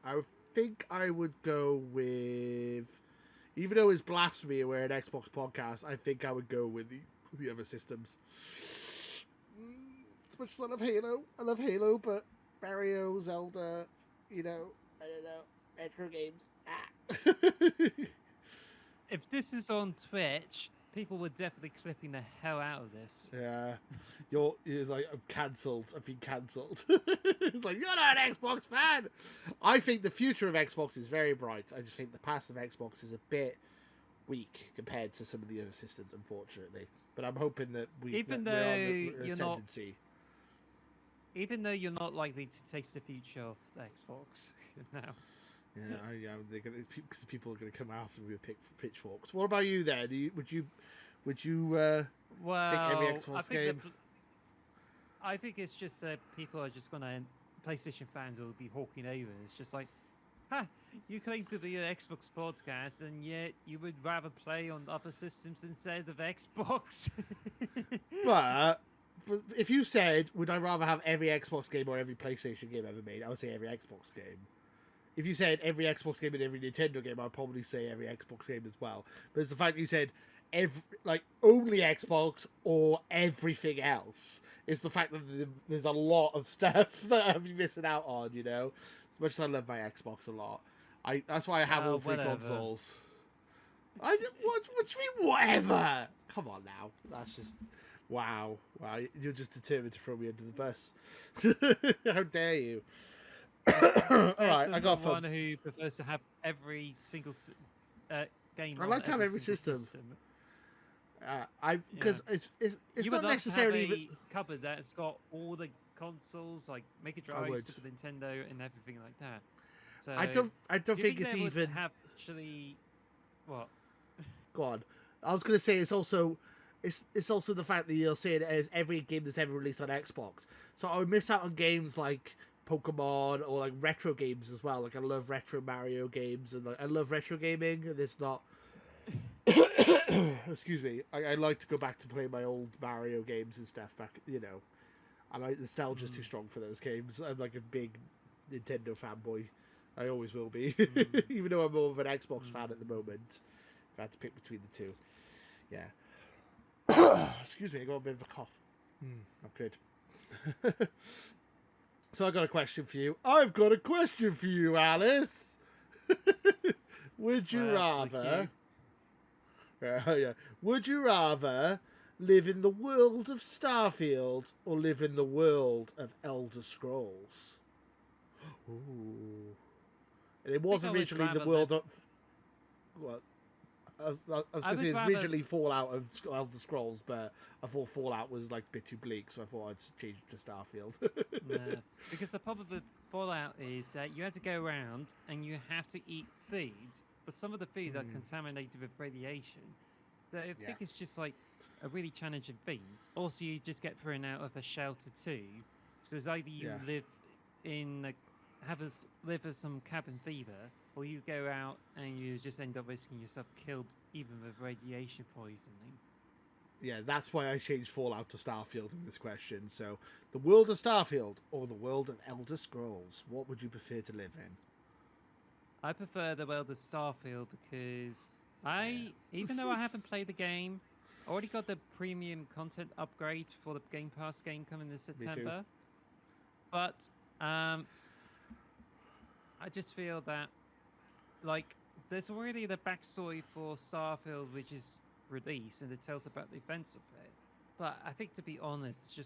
Speaker 1: I think I would go with, even though it's blasphemy, we're an Xbox podcast, I think I would go with the other systems. As much as I love Halo, but Mario, Zelda, I don't know, retro games.
Speaker 2: If this is on Twitch, people were definitely clipping the hell out of this.
Speaker 1: Yeah. It's like, I'm cancelled. I've been cancelled. It's like, you're not an Xbox fan! I think the future of Xbox is very bright. I just think the past of Xbox is a bit weak compared to some of the other systems, unfortunately. But I'm hoping that we're on the ascendancy.
Speaker 2: Even though you're not likely to taste the future of the Xbox now.
Speaker 1: Yeah, because people are going to come after me with pitchforks. What about you then? Would you take every Xbox game?
Speaker 2: I think it's just that people are just going to, PlayStation fans will be hawking over. It's just like, you claim to be an Xbox podcast, and yet you would rather play on other systems instead of Xbox.
Speaker 1: But if you said, would I rather have every Xbox game or every PlayStation game ever made, I would say every Xbox game. If you said every Xbox game and every Nintendo game, I'd probably say every Xbox game as well. But it's the fact that you said only Xbox or everything else. It's the fact that there's a lot of stuff that I'm missing out on. You know, as much as I love my Xbox a lot, that's why I have all three
Speaker 2: whatever.
Speaker 1: consoles. What do you mean, whatever? Come on now, that's just wow. You're just determined to throw me under the bus. How dare you? All right, I got
Speaker 2: one who prefers to have every single game.
Speaker 1: I like to have every system. Because it's
Speaker 2: you
Speaker 1: not necessarily
Speaker 2: to have a cupboard that's got all the consoles like Mega Drive, Super Nintendo, and everything like that. So
Speaker 1: I don't think it's even
Speaker 2: actually what.
Speaker 1: Go on. I was going to say it's also the fact that you're saying it as every game that's ever released on Xbox. So I would miss out on games like Pokemon or like retro games as well. Like I love retro Mario games and I love retro gaming. And it's not. Excuse me. I like to go back to play my old Mario games and stuff back. You know, my nostalgia's too strong for those games. I'm like a big Nintendo fanboy. I always will be, even though I'm more of an Xbox fan at the moment. If I had to pick between the two, yeah. Excuse me, I got a bit of a cough. Not good. So I got a question for you. I've got a question for you, Alice. Would you rather? Yeah. Would you rather live in the world of Starfield or live in the world of Elder Scrolls? Ooh. And it was originally the world of. What? I was going to say it's originally Fallout of Elder Scrolls, but I thought Fallout was like a bit too bleak, so I thought I'd change it to Starfield.
Speaker 2: No, because the problem with Fallout is that you have to go around and you have to eat food, but some of the food are contaminated with radiation. So I think it's just like a really challenging thing. Also, you just get thrown out of a shelter too. So it's either you live in live with some cabin fever, or you go out and you just end up risking yourself killed even with radiation poisoning.
Speaker 1: Yeah, that's why I changed Fallout to Starfield in this question. So, the world of Starfield or the world of Elder Scrolls, what would you prefer to live in?
Speaker 2: I prefer the world of Starfield because even though I haven't played the game, I already got the premium content upgrade for the Game Pass game coming this September. But I just feel that, like, there's already the backstory for Starfield, which is released, and it tells about the events of it. But I think, to be honest,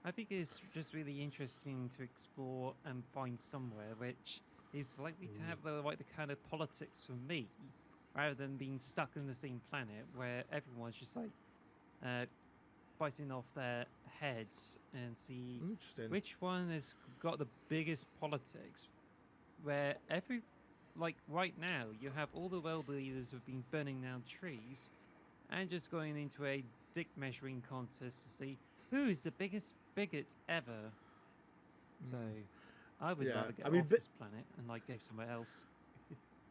Speaker 2: I think it's just really interesting to explore and find somewhere which is likely to have the kind of politics for me, rather than being stuck on the same planet where everyone's just like biting off their heads and see which one has got the biggest politics. Where right now, you have all the world leaders who've been burning down trees and just going into a dick measuring contest to see who's the biggest bigot ever. So I would rather get off this planet and go somewhere else.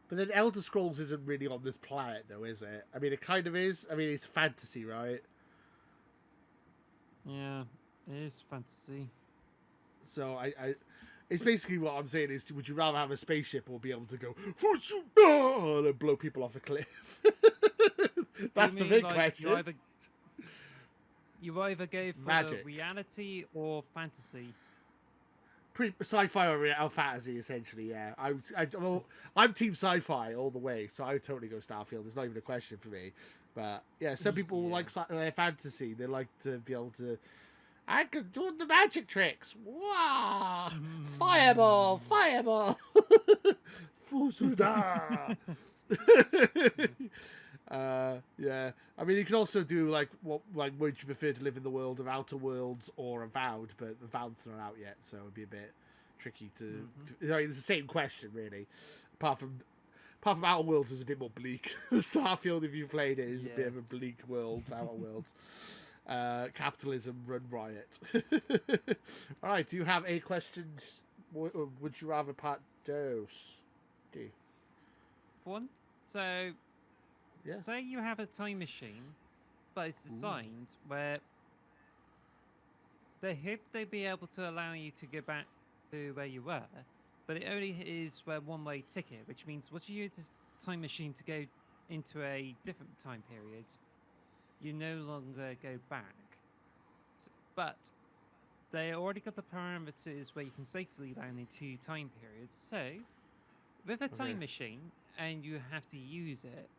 Speaker 1: But then Elder Scrolls isn't really on this planet, though, is it? I mean, it kind of is. I mean, it's fantasy, right?
Speaker 2: Yeah, it is fantasy.
Speaker 1: So it's basically what I'm saying is, would you rather have a spaceship or be able to go and blow people off a cliff? That's the big question.
Speaker 2: You either go for reality or fantasy.
Speaker 1: Sci-fi or fantasy, essentially. Yeah, I'm team sci-fi all the way, so I would totally go Starfield. It's not even a question for me. But yeah, some people like fantasy. They like to be able to. I can do the magic tricks. Wow! Fireball! Fusuda! Yeah. I mean, you can also do would you prefer to live in the world of Outer Worlds or Avowed? But Avowed's not out yet, so it'd be a bit tricky to. It's the same question, really. Apart from Outer Worlds is a bit more bleak. Starfield, if you've played it, is a bit of a bleak world. Outer Worlds. Capitalism run riot. All right, do you have a question? Would you rather part dos?
Speaker 2: One. So, say you have a time machine, but it's designed where they hope they'd be able to allow you to go back to where you were, but it only is a one-way ticket, which means once you use this time machine to go into a different time period, you no longer go back. But they already got the parameters where you can safely land in 2 time periods. So, with a time
Speaker 1: Okay.
Speaker 2: machine and you have to use it,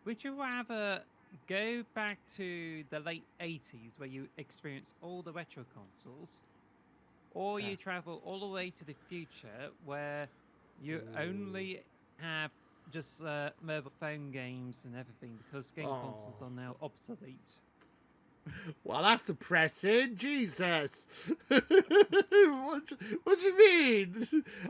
Speaker 2: would you rather go back to the late 80s where you experience all the retro consoles, or
Speaker 1: Yeah.
Speaker 2: you travel all the way to the future where you
Speaker 1: Ooh.
Speaker 2: only have just mobile phone games and everything because game consoles
Speaker 1: Oh.
Speaker 2: are now obsolete?
Speaker 1: Well, that's depressing. Jesus. What do you mean?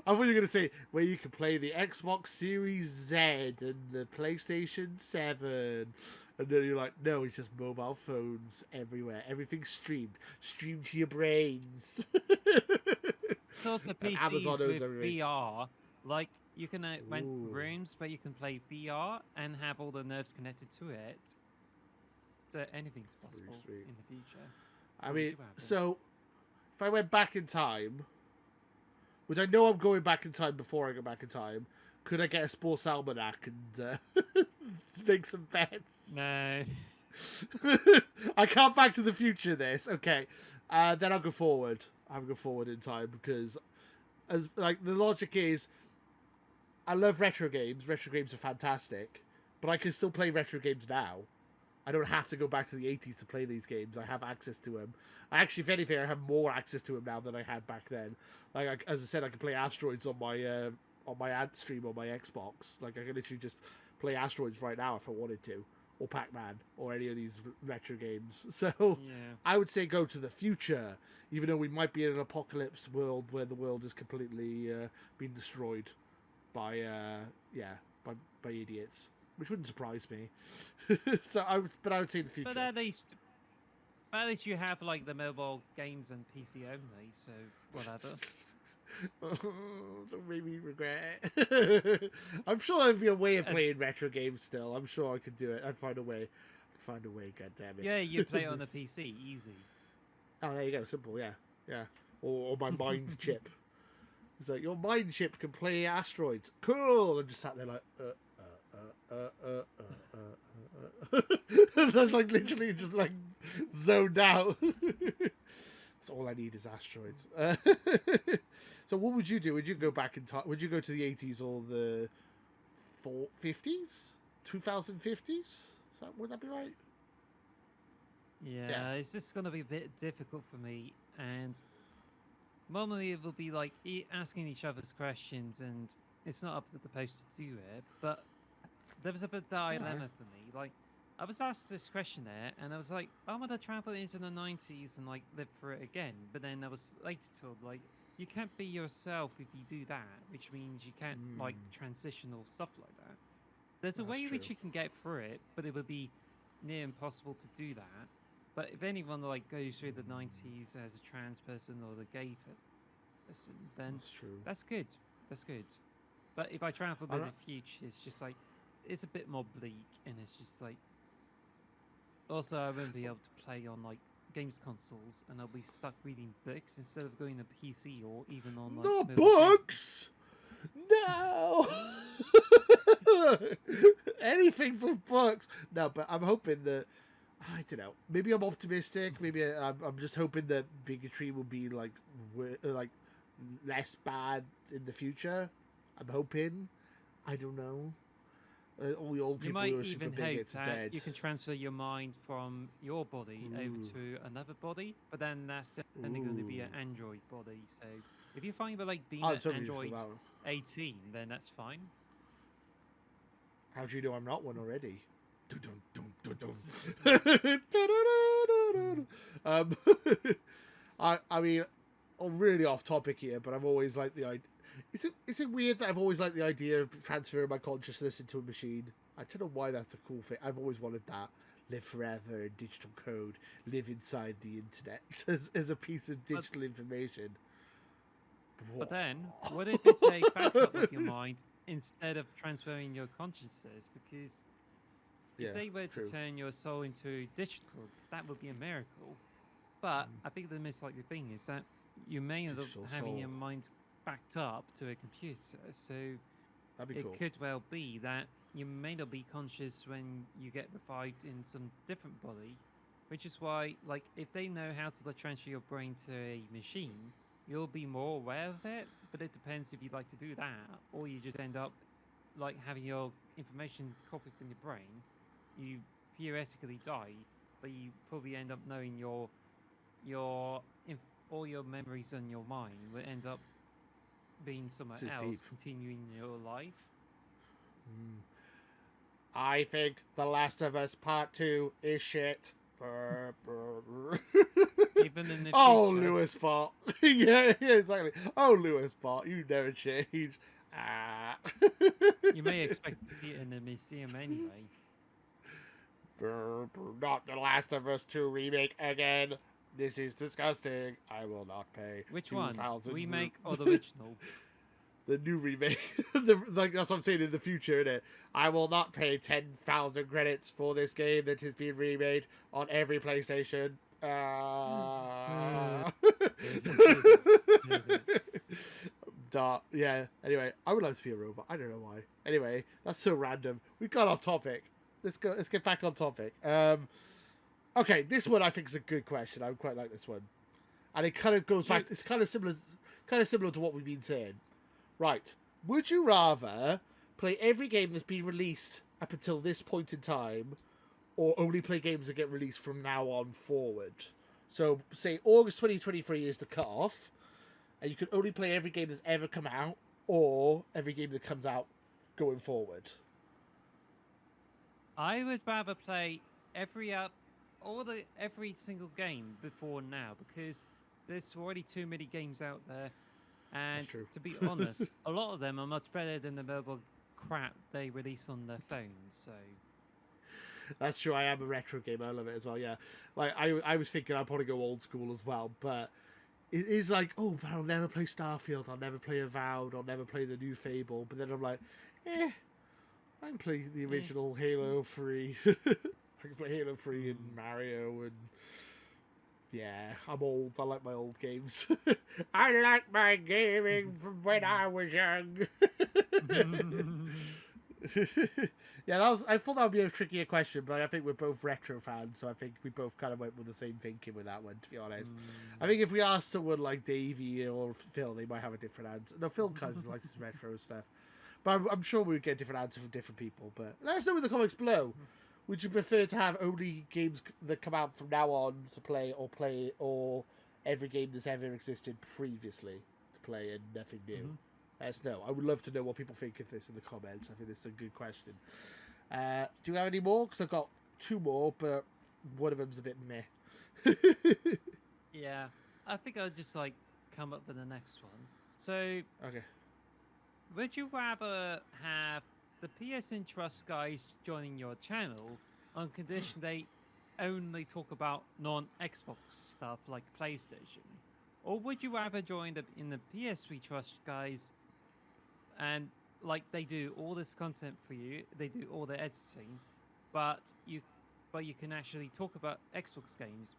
Speaker 1: I thought you were going to say where you can play the Xbox Series Z and the PlayStation 7. And then you're like, no, it's just mobile phones everywhere. Everything's streamed. Streamed to your brains.
Speaker 2: It's also
Speaker 1: And Amazon
Speaker 2: PCs
Speaker 1: owns
Speaker 2: with
Speaker 1: everything.
Speaker 2: VR. Like, you can rent
Speaker 1: Ooh.
Speaker 2: rooms where you can play VR and have all the nerves connected to it. So anything's possible
Speaker 1: Sweet.
Speaker 2: in the future.
Speaker 1: I
Speaker 2: What would
Speaker 1: mean,
Speaker 2: you rather?
Speaker 1: so if I went back in time, which I know I'm going back in time before I go back in time, could I get a sports almanac and make some bets?
Speaker 2: No.
Speaker 1: I can't Back to the Future this. Okay, then I'll go forward. I'll go forward in time because, as like the logic is, I love retro games. Retro games are fantastic, but I can still play retro games now. I don't have to go back to the 80s to play these games. I have access to them. Actually, if anything, I have more access to them now than I had back then. Like as I said, I can play Asteroids on my ad stream on my Xbox. Like I can literally just play Asteroids right now if I wanted to, or Pac-Man, or any of these retro games. So
Speaker 2: Yeah.
Speaker 1: I would say go to the future, even though we might be in an apocalypse world where the world is completely been destroyed by by idiots, which wouldn't surprise me. So I would say the future.
Speaker 2: But at least you have like the mobile games and PC only, so whatever.
Speaker 1: Don't make me regret it. I'm sure there'd be a way of playing retro games still. I'm sure I could do it. I'd find a way. God damn it.
Speaker 2: Yeah, you play it on the PC, easy.
Speaker 1: Oh, there you go. Simple. Yeah. Or my mind chip. It's like your mind chip can play Asteroids. Cool. And just sat there like. That's like literally just like zoned out. That's all I need is Asteroids. So what would you do? Would you go back in time? Would you go to the 80s or the 50s? 2050s? Would that be right?
Speaker 2: Yeah, it's just gonna be a bit difficult for me, and normally it will be like asking each other's questions, and it's not up to the post to do it. But there was a bit dilemma for me. Like, I was asked this question there, and I was like, I'm gonna travel into the 90s and like live for it again. But then I was later told like, you can't be yourself if you do that, which means you can't like transition or stuff like that. There's a way which you can get through it, but it would be near impossible to do that. But if anyone like goes through the 90s as a trans person or the gay person, then
Speaker 1: That's true.
Speaker 2: that's good. That's good. But if I travel to the future, it's just like it's a bit more bleak, and it's just like also I won't be able to play on like games consoles, and I'll be stuck reading books instead of going to PC or even on like
Speaker 1: Not
Speaker 2: mobile
Speaker 1: books. No. Anything for books. No, but I'm hoping that I don't know. Maybe I'm optimistic. Maybe I'm just hoping that bigotry will be like less bad in the future. I'm hoping. I don't know. All the old
Speaker 2: You
Speaker 1: people
Speaker 2: might
Speaker 1: who are super
Speaker 2: even hope
Speaker 1: bigots are
Speaker 2: that
Speaker 1: dead.
Speaker 2: you can transfer your mind from your body over to another body, but then that's only going to be an android body. So if you're fine with like being an android 18, then that's fine.
Speaker 1: How do you know I'm not one already? I mean, I'm really off topic here, but I've always liked the idea. Is it weird that I've always liked the idea of transferring my consciousness into a machine? I don't know why that's a cool thing. I've always wanted that. Live forever in digital code. Live inside the internet as a piece of digital information.
Speaker 2: But then, what if it's a backup of your mind instead of transferring your consciousness? Because if they were to turn your soul into digital, that would be a miracle. But I think the most likely thing is that you may end up having your mind backed up to a computer. So it could well be that you may not be conscious when you get revived in some different body, which is why, like, if they know how to like, transfer your brain to a machine, you'll be more aware of it. But it depends if you'd like to do that, or you just end up like having your information copied from your brain. You theoretically die, but you probably end up knowing your all your memories in your mind will end up being somewhere
Speaker 1: This is
Speaker 2: else,
Speaker 1: deep.
Speaker 2: continuing your life.
Speaker 1: I think The Last of Us Part 2 is shit.
Speaker 2: Even in the
Speaker 1: Oh,
Speaker 2: future.
Speaker 1: Lewis Bot. Yeah, exactly. Oh, Lewis Bot, you never change. Ah.
Speaker 2: You may expect to see it in the museum anyway.
Speaker 1: Not The Last of Us 2 remake again. This is disgusting. I will not pay.
Speaker 2: Which one?
Speaker 1: 2,000
Speaker 2: Remake or the original?
Speaker 1: The new remake. Like that's what I'm saying in the future, innit? I will not pay 10,000 credits for this game that is being remade on every PlayStation. Yeah. Anyway, I would like to be a robot. I don't know why. Anyway, that's so random. We got off topic. Let's go. Let's get back on topic. Okay, this one I think is a good question. I quite like this one, and it kind of goes back. It's kind of similar to what we've been saying. Right. Would you rather play every game that's been released up until this point in time, or only play games that get released from now on forward? So, say August 2023 is the cut-off, and you can only play every game that's ever come out, or every game that comes out going forward.
Speaker 2: I would rather play every single game before now, because there's already too many games out there. And to be honest, a lot of them are much better than the mobile crap they release on their phones. So
Speaker 1: that's true. I am a retro gamer. I love it as well. Yeah, like I was thinking I'd probably go old school as well, but it is like, oh, but I'll never play Starfield. I'll never play Avowed. I'll never play the new Fable. But then I'm like, I can play the original Halo 3. I can play Halo 3 and Mario and. Yeah, I'm old. I like my old games. I like my gaming from when I was young. Yeah, I thought that would be a trickier question, but I think we're both retro fans, so I think we both kind of went with the same thinking with that one, to be honest. I think if we asked someone like Davey or Phil, they might have a different answer. No, Phil likes his retro stuff. But I'm sure we would get a different answer from different people. But let us know in the comments below. Would you prefer to have only games that come out from now on to play, or every game that's ever existed previously to play and nothing new? Let us know. I would love to know what people think of this in the comments. I think it's a good question. Do you have any more? Because I've got two more, but one of them's a bit meh.
Speaker 2: Yeah, I think I'll just like come up with the next one. So,
Speaker 1: okay.
Speaker 2: Would you rather have the PSN Trust guys joining your channel on condition they only talk about non-Xbox stuff like PlayStation? Or would you rather join in the PS3 Trust guys and like they do all this content for you, they do all the editing, but you can actually talk about Xbox games,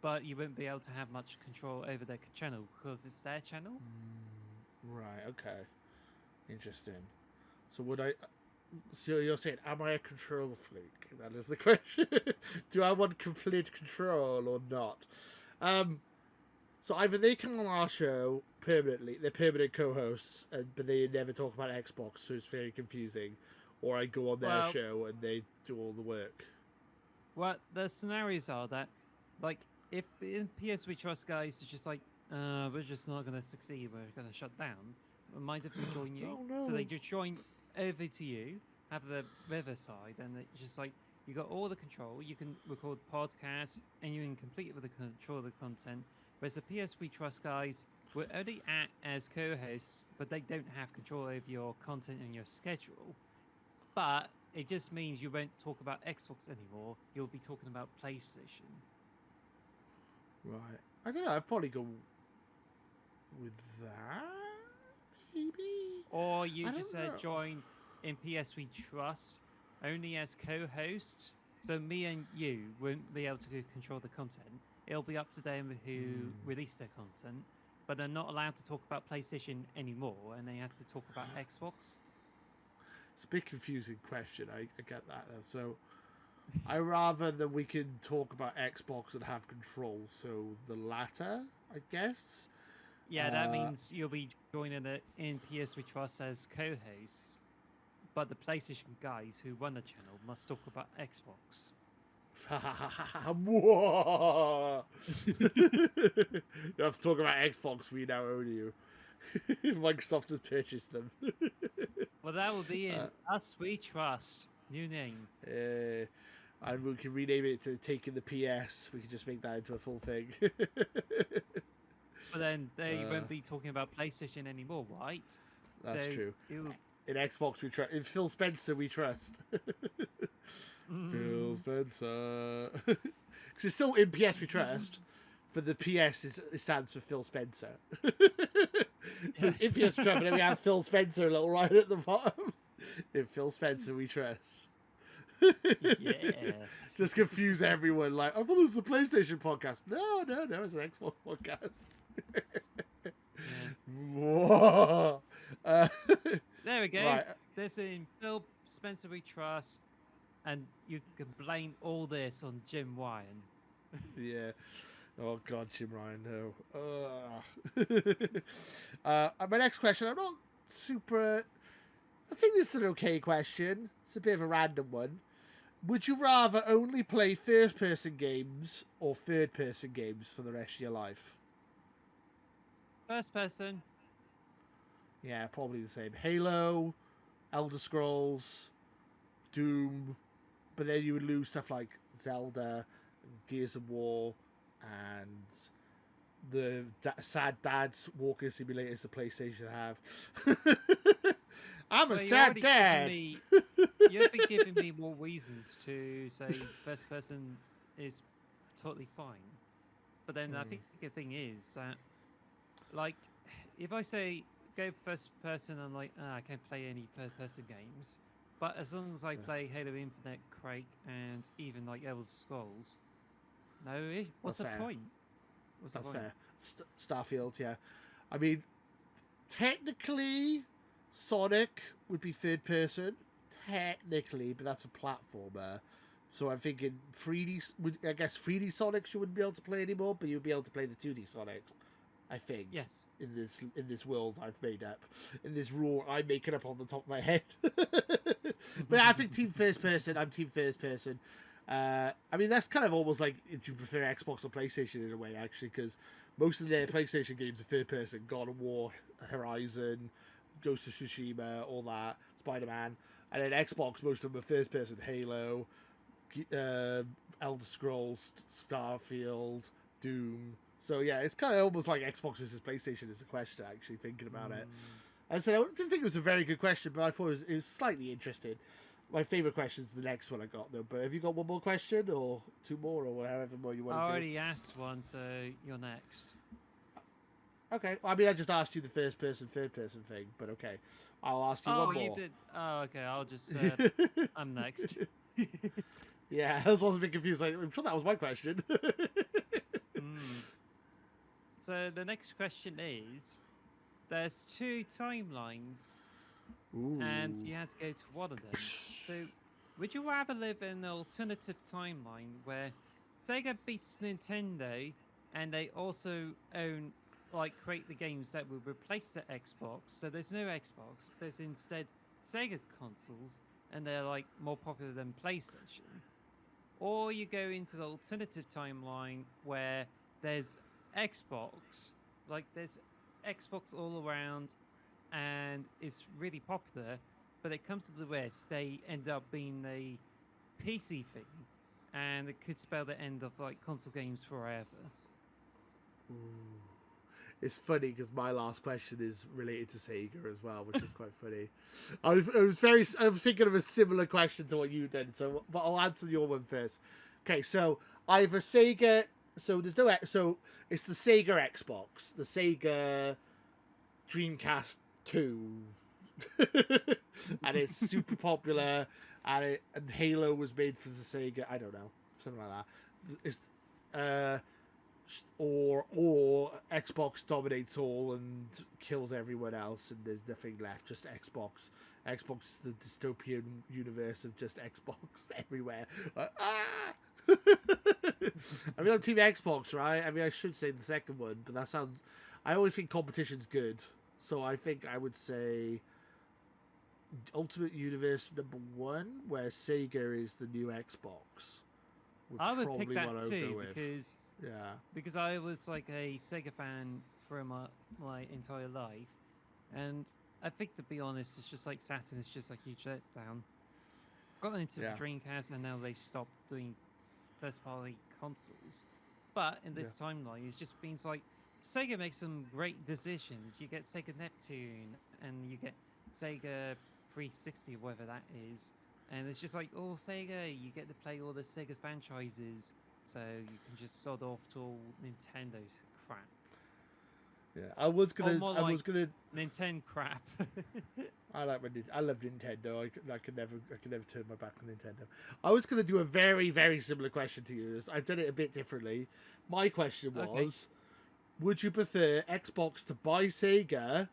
Speaker 2: but you won't be able to have much control over their channel because it's their channel?
Speaker 1: Right, okay. Interesting. So would I... So you're saying, am I a control freak? That is the question. Do I want complete control or not? So either they come on our show permanently, they're permanent co-hosts, but they never talk about Xbox, so it's very confusing, or I go on their show and they do all the work.
Speaker 2: Well, the scenarios are that, like, if in PS3 Trust guys are just like, we're just not going to succeed, we're going to shut down, mind if we join you?
Speaker 1: Oh, no.
Speaker 2: So they just join over to you, have the riverside, and it's just like, you got all the control, you can record podcasts, and you can complete with the control of the content, whereas the PS3 Trust guys will only act as co-hosts, but they don't have control over your content and your schedule. But it just means you won't talk about Xbox anymore, you'll be talking about PlayStation.
Speaker 1: Right. I don't know, I'd probably go with that, maybe?
Speaker 2: Or you just join in PS3 Trust only as co-hosts, so me and you won't be able to control the content. It'll be up to them who release their content, but they're not allowed to talk about PlayStation anymore, and they have to talk about Xbox.
Speaker 1: It's a bit confusing question. I get that though. So I rather that we can talk about Xbox and have control. So the latter, I guess.
Speaker 2: Yeah, that means you'll be joining the in PS We Trust as co-hosts, but the PlayStation guys who run the channel must talk about Xbox.
Speaker 1: You have to talk about Xbox. We now own you. Microsoft has purchased them.
Speaker 2: Well, that will be in Us We Trust. New name.
Speaker 1: And we can rename it to Taking the PS. We can just make that into a full thing.
Speaker 2: But then they won't be talking about PlayStation anymore, right?
Speaker 1: That's true.
Speaker 2: It'll...
Speaker 1: In Xbox, we trust. In Phil Spencer, we trust. Phil Spencer. Because it's still in PS, we trust. But the PS it stands for Phil Spencer. So it's in PS, we trust, but then we have Phil Spencer a little right at the bottom. In Phil Spencer, we trust.
Speaker 2: Yeah.
Speaker 1: Just confuse everyone. Like, I thought it was a PlayStation podcast. No, it's an Xbox podcast.
Speaker 2: There we go.
Speaker 1: Right.
Speaker 2: There's in Phil Spencer We Trust, and you can blame all this on Jim Ryan.
Speaker 1: Yeah. Oh God, Jim Ryan, no. My next question. I'm not super. I think this is an okay question. It's a bit of a random one. Would you rather only play first-person games or third-person games for the rest of your life?
Speaker 2: First person.
Speaker 1: Yeah, probably the same. Halo, Elder Scrolls, Doom, but then you would lose stuff like Zelda, Gears of War, and the sad dad's walking simulators the PlayStation have. I'm a sad dad.
Speaker 2: You've been giving me more reasons to say first person is totally fine. But then I think the thing is that, like, if I say go first person, I'm like, I can't play any third person games. But as long as I play Halo Infinite, Quake, and even like Elder Scrolls, what's the point?
Speaker 1: That's fair. Starfield, yeah. I mean, technically, Sonic would be third person. Technically, but that's a platformer. So I'm thinking 3D. I guess 3D Sonics you wouldn't be able to play anymore, but you'd be able to play the 2D Sonics. I think.
Speaker 2: Yes.
Speaker 1: In this world I've made up, in this rule I'm making up on the top of my head. But I think team first person. I'm team first person. I mean that's kind of almost like if you prefer Xbox or PlayStation in a way, actually, because most of their PlayStation games are third person. God of War, Horizon, Ghost of Tsushima, all that, Spider-Man, and then Xbox most of them are first person. Halo, Elder Scrolls, Starfield, Doom. So yeah, it's kind of almost like Xbox versus PlayStation is a question, actually, thinking about it. I said I didn't think it was a very good question, but I thought it was slightly interesting. My favourite question is the next one I got, though. But have you got one more question, or two more, or whatever more you want to do?
Speaker 2: I already asked one, so you're next.
Speaker 1: Okay. Well, I mean, I just asked you the first person, third person thing, but okay. I'll ask you one more.
Speaker 2: You did? Oh, okay. I'll just... I'm next.
Speaker 1: Yeah, I was also a bit confused. Like, I'm sure that was my question.
Speaker 2: So the next question is, there's two timelines, and you have to go to one of them. So, would you rather live in an alternative timeline where Sega beats Nintendo, and they also create the games that will replace the Xbox? So there's no Xbox. There's instead Sega consoles, and they're like more popular than PlayStation. Or you go into the alternative timeline where there's Xbox, like there's Xbox all around, and it's really popular, but it comes to the West, they end up being a PC thing, and it could spell the end of like console games forever.
Speaker 1: It's funny because my last question is related to Sega as well, which is quite funny. I'm thinking of a similar question to what you did, but I'll answer your one first. Okay, so either Sega. So there's no. So it's the Sega Xbox, the Sega Dreamcast 2, and it's super popular. And Halo was made for the Sega. I don't know, something like that. It's or Xbox dominates all and kills everyone else, and there's nothing left, just Xbox. Xbox is the dystopian universe of just Xbox everywhere. Like, ah! I mean, I'm Team Xbox, right? I mean, I should say the second one, but that sounds... I always think competition's good, so I think I would say Ultimate Universe #1, where Sega is the new Xbox.
Speaker 2: I would pick that too,
Speaker 1: yeah,
Speaker 2: because I was like a Sega fan for my entire life, and I think, to be honest, it's just like Saturn is just a huge letdown. Got into the Dreamcast, and now they stopped doing first-party consoles. But in this timeline, it just means like Sega makes some great decisions. You get Sega Neptune, and you get Sega 360, whatever that is. And it's just like, oh, Sega, you get to play all the Sega franchises, so you can just sod off to all Nintendo's crap.
Speaker 1: Yeah, I was gonna
Speaker 2: Nintendo crap.
Speaker 1: I love Nintendo. I could never turn my back on Nintendo. I was gonna do a very, very similar question to yours. I've done it a bit differently. My question was, would you prefer Xbox to buy Sega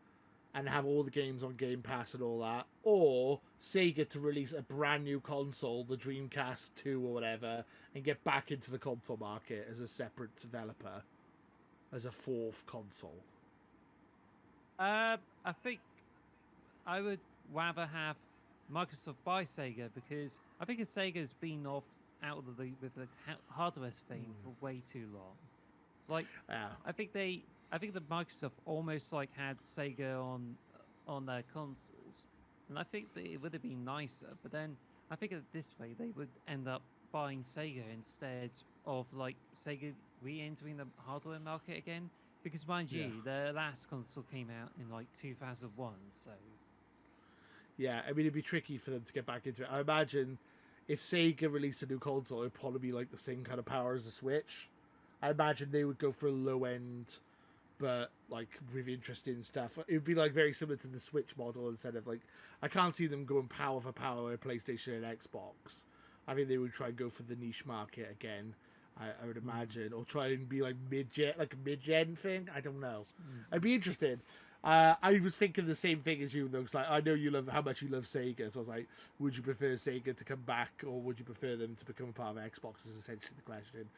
Speaker 1: and have all the games on Game Pass and all that, or Sega to release a brand new console, the Dreamcast 2 or whatever, and get back into the console market as a separate developer, as a fourth console?
Speaker 2: I think I would rather have Microsoft buy Sega, because I think Sega's been out of with the hardware thing for way too long. Like, I think the Microsoft almost like had Sega on their consoles, and I think that it would have been nicer. But then I think that this way they would end up buying Sega instead of like Sega re-entering the hardware market again. Because mind you, their last console came out in like 2001, so...
Speaker 1: Yeah, I mean, it'd be tricky for them to get back into it. I imagine if Sega released a new console, it'd probably be like the same kind of power as the Switch. I imagine they would go for a low end, but like with interesting stuff. It would be like very similar to the Switch model, instead of like... I can't see them going power for power with PlayStation and Xbox. I think they would try and go for the niche market again. I would imagine, or try and be like mid-gen, like a mid-gen thing. I don't know. I'd be interested. I was thinking the same thing as you, though, because I know how much you love Sega. So I was like, would you prefer Sega to come back, or would you prefer them to become a part of Xbox? Is essentially the question.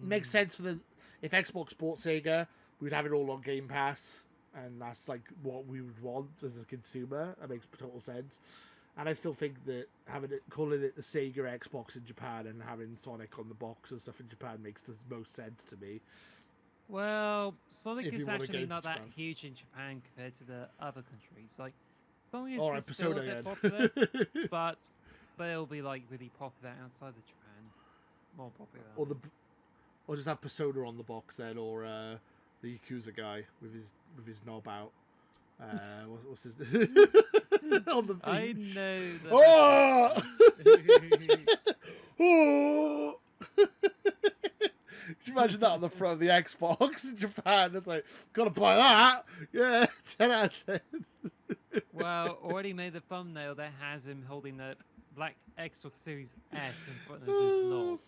Speaker 1: Makes sense for if Xbox bought Sega, we'd have it all on Game Pass, and that's like what we would want as a consumer. That makes total sense. And I still think that calling it the Sega Xbox in Japan and having Sonic on the box and stuff in Japan makes the most sense to me.
Speaker 2: Well, Sonic is actually not that huge in Japan compared to the other countries. Like, Sonic is still a bit popular, but it'll be like really popular outside of Japan. More popular.
Speaker 1: Or just have Persona on the box then, or the Yakuza guy with his knob out. What's his on the beach.
Speaker 2: I know that.
Speaker 1: Oh! Oh! Can you imagine that on the front of the Xbox in Japan? It's like, gotta buy that. Yeah, 10 out of 10.
Speaker 2: Well, already made the thumbnail that has him holding the black Xbox Series S in front of his knob.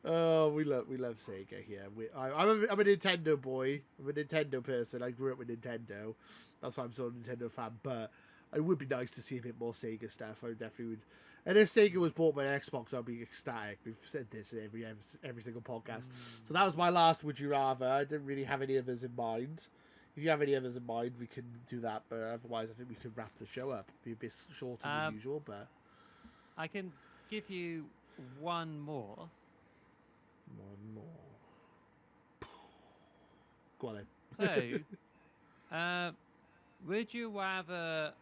Speaker 1: Oh, we love Sega here. I'm a Nintendo boy. I'm a Nintendo person. I grew up with Nintendo. That's why I'm still a Nintendo fan. But it would be nice to see a bit more Sega stuff. I definitely would. And if Sega was bought by Xbox, I'd be ecstatic. We've said this in every single podcast. So that was my last Would You Rather. I didn't really have any others in mind. If you have any others in mind, we can do that. But otherwise, I think we could wrap the show up. Be a bit shorter than usual, but
Speaker 2: I can give you one more.
Speaker 1: One more. Go on then.
Speaker 2: So, would you rather,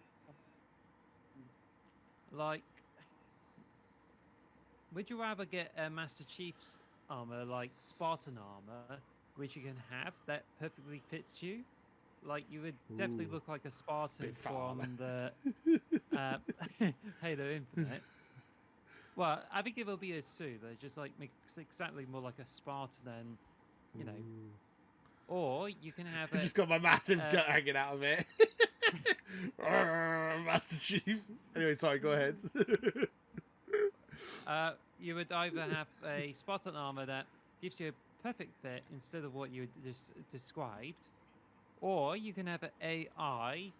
Speaker 2: get a Master Chief's armor, like Spartan armor, which you can have that perfectly fits you? Like, you would definitely look like a Spartan from the Halo Infinite. Well, I think it will be a suit that just like makes exactly more like a Spartan than, you know. Or you can have
Speaker 1: I just got my massive gut hanging out of it. Master Chief. Anyway, sorry, go ahead.
Speaker 2: You would either have a Spartan armor that gives you a perfect fit instead of what you just described, or you can have an AI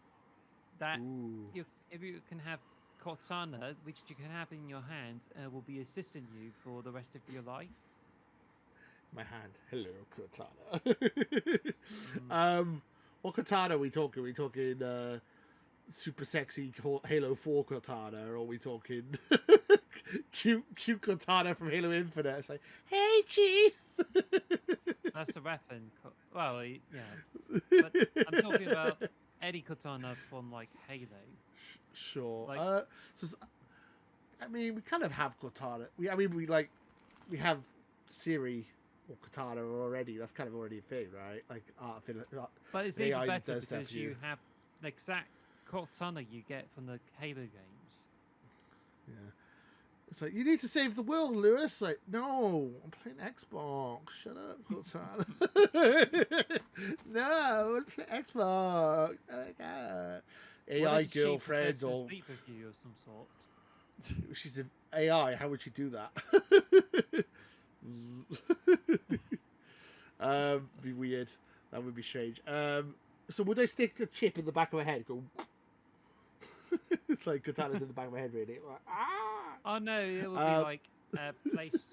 Speaker 2: that
Speaker 1: Ooh.
Speaker 2: if you can have Cortana, which you can have in your hand, will be assisting you for the rest of your life.
Speaker 1: My hand. Hello, Cortana. What Cortana are we talking? Are we talking super sexy Halo 4 Cortana, or are we talking cute Cortana from Halo Infinite? It's like, hey, Chief.
Speaker 2: That's a weapon. Well, yeah. But I'm talking about Eddie Cortana from like Halo.
Speaker 1: Sure.
Speaker 2: Like,
Speaker 1: I mean, we kind of have Cortana. We have Siri or Cortana already. That's kind of already a thing, right? Like
Speaker 2: but it's
Speaker 1: an
Speaker 2: even
Speaker 1: AI that
Speaker 2: better
Speaker 1: does stuff
Speaker 2: because
Speaker 1: for you.
Speaker 2: you have the exact Cortana you get from the Halo games.
Speaker 1: Yeah. It's like, you need to save the world, Lewis. Like, no, I'm playing Xbox. Shut up, Cortana. No, I'm playing Xbox. Oh my god.
Speaker 2: What
Speaker 1: AI
Speaker 2: if she
Speaker 1: girlfriend
Speaker 2: prefers to
Speaker 1: or
Speaker 2: sleep with you of some sort?
Speaker 1: she's an AI. How would she do that? Be weird. That would be strange. So would I stick a chip in the back of my head? Go. It's like Katana's in the back of my head, really. Like, ah!
Speaker 2: Oh no, it would be like a place.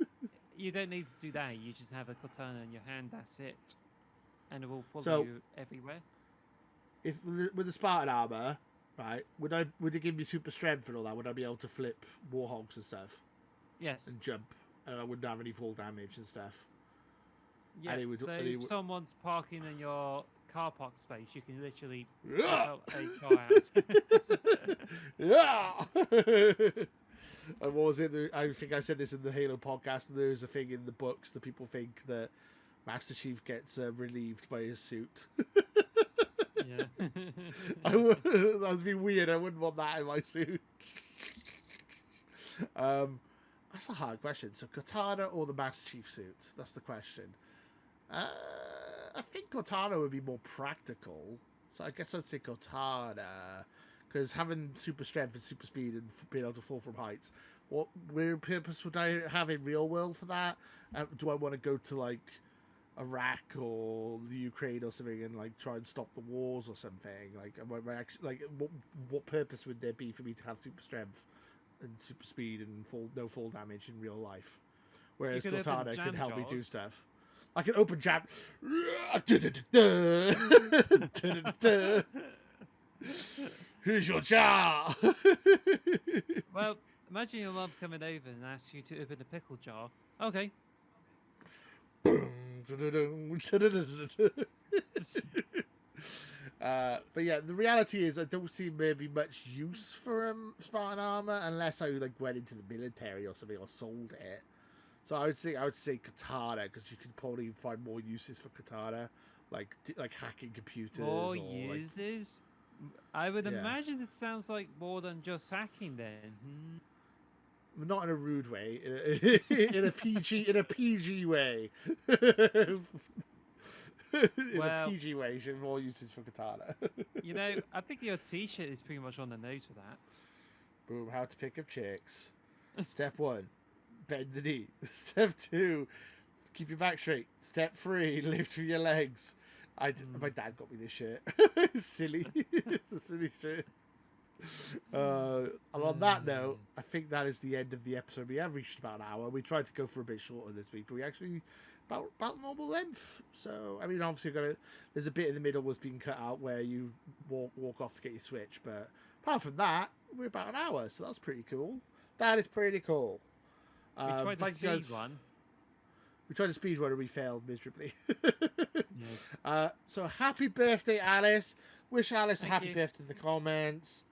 Speaker 2: You don't need to do that. You just have a katana in your hand. That's it, and it will follow you everywhere.
Speaker 1: If with the Spartan armor, right? Would it give me super strength and all that? Would I be able to flip warhogs and stuff?
Speaker 2: Yes.
Speaker 1: And jump, and I wouldn't have any fall damage and stuff.
Speaker 2: Yeah.
Speaker 1: And
Speaker 2: So if someone's parking in your car park space, you can literally put out a car out.
Speaker 1: Yeah. And what was it? I think I said this in the Halo podcast. And there's a thing in the books that people think that Master Chief gets relieved by his suit.
Speaker 2: Yeah.
Speaker 1: That would be weird. I wouldn't want that in my suit. That's a hard question. So, Katana or the Master Chief suit? That's the question. I think Katana would be more practical. So I guess I'd say Katana. Because having super strength and super speed and being able to fall from heights, what weird purpose would I have in real world for that? Do I want to go to like Iraq or the Ukraine or something and like try and stop the wars or something? Like, am I actually, like, what purpose would there be for me to have super strength and super speed and no fall damage in real life? Whereas Cortana can help me do stuff. I can open jam. Who's your jar?
Speaker 2: Well, imagine your mum coming over and asks you to open a pickle jar. Okay.
Speaker 1: But yeah, the reality is I don't see maybe much use for Spartan armor unless I like went into the military or something or sold it. So I would say Katana because you could probably find more uses for Katana, like hacking computers.
Speaker 2: More
Speaker 1: or
Speaker 2: uses? I would imagine it sounds like more than just hacking then.
Speaker 1: Not in a rude way, in a PG way. A PG way, should have more uses for Katana.
Speaker 2: You know, I think your T-shirt is pretty much on the nose for that.
Speaker 1: Boom! How to pick up chicks. Step 1, bend the knee. Step 2, keep your back straight. Step 3, lift with your legs. My dad got me this shirt. It's silly. It's a silly shirt. And on that note, I think that is the end of the episode. We have reached about an hour. We tried to go for a bit shorter this week, but we actually about normal length. So I mean, obviously, there's a bit in the middle was being cut out where you walk off to get your Switch, but apart from that, we're about an hour, so that's pretty cool. That is pretty cool.
Speaker 2: We tried the speed one.
Speaker 1: We tried to speed one and we failed miserably.
Speaker 2: Yes.
Speaker 1: So happy birthday, Alice. Wish Alice a happy birthday in the comments.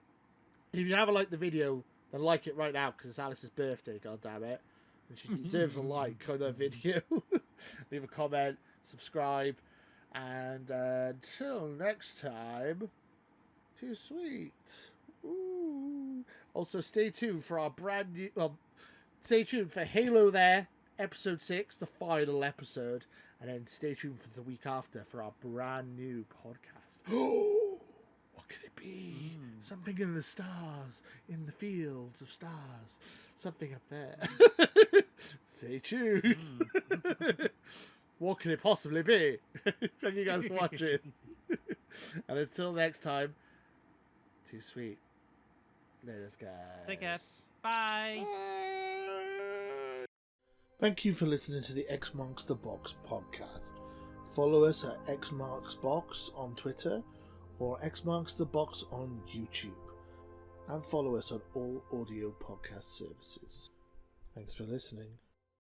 Speaker 1: If you haven't liked the video, then like it right now because it's Alice's birthday, god damn it. And she deserves a like on that video. Leave a comment, subscribe, and until next time, too sweet. Ooh. Also, stay tuned for our brand new... Well, stay tuned for Halo there, episode 6, the final episode. And then stay tuned for the week after for our brand new podcast. Oh, what could it be? Something in the stars, in the fields of stars. Something up there. Stay tuned. What could it possibly be? Thank you guys for watching. And until next time, too sweet. Later, guys.
Speaker 2: Take care. Bye.
Speaker 1: Bye. Thank you for listening to the X Marks the Box podcast. Follow us at X Marks Box on Twitter or X Marks the Box on YouTube. And follow us on all audio podcast services. Thanks for listening.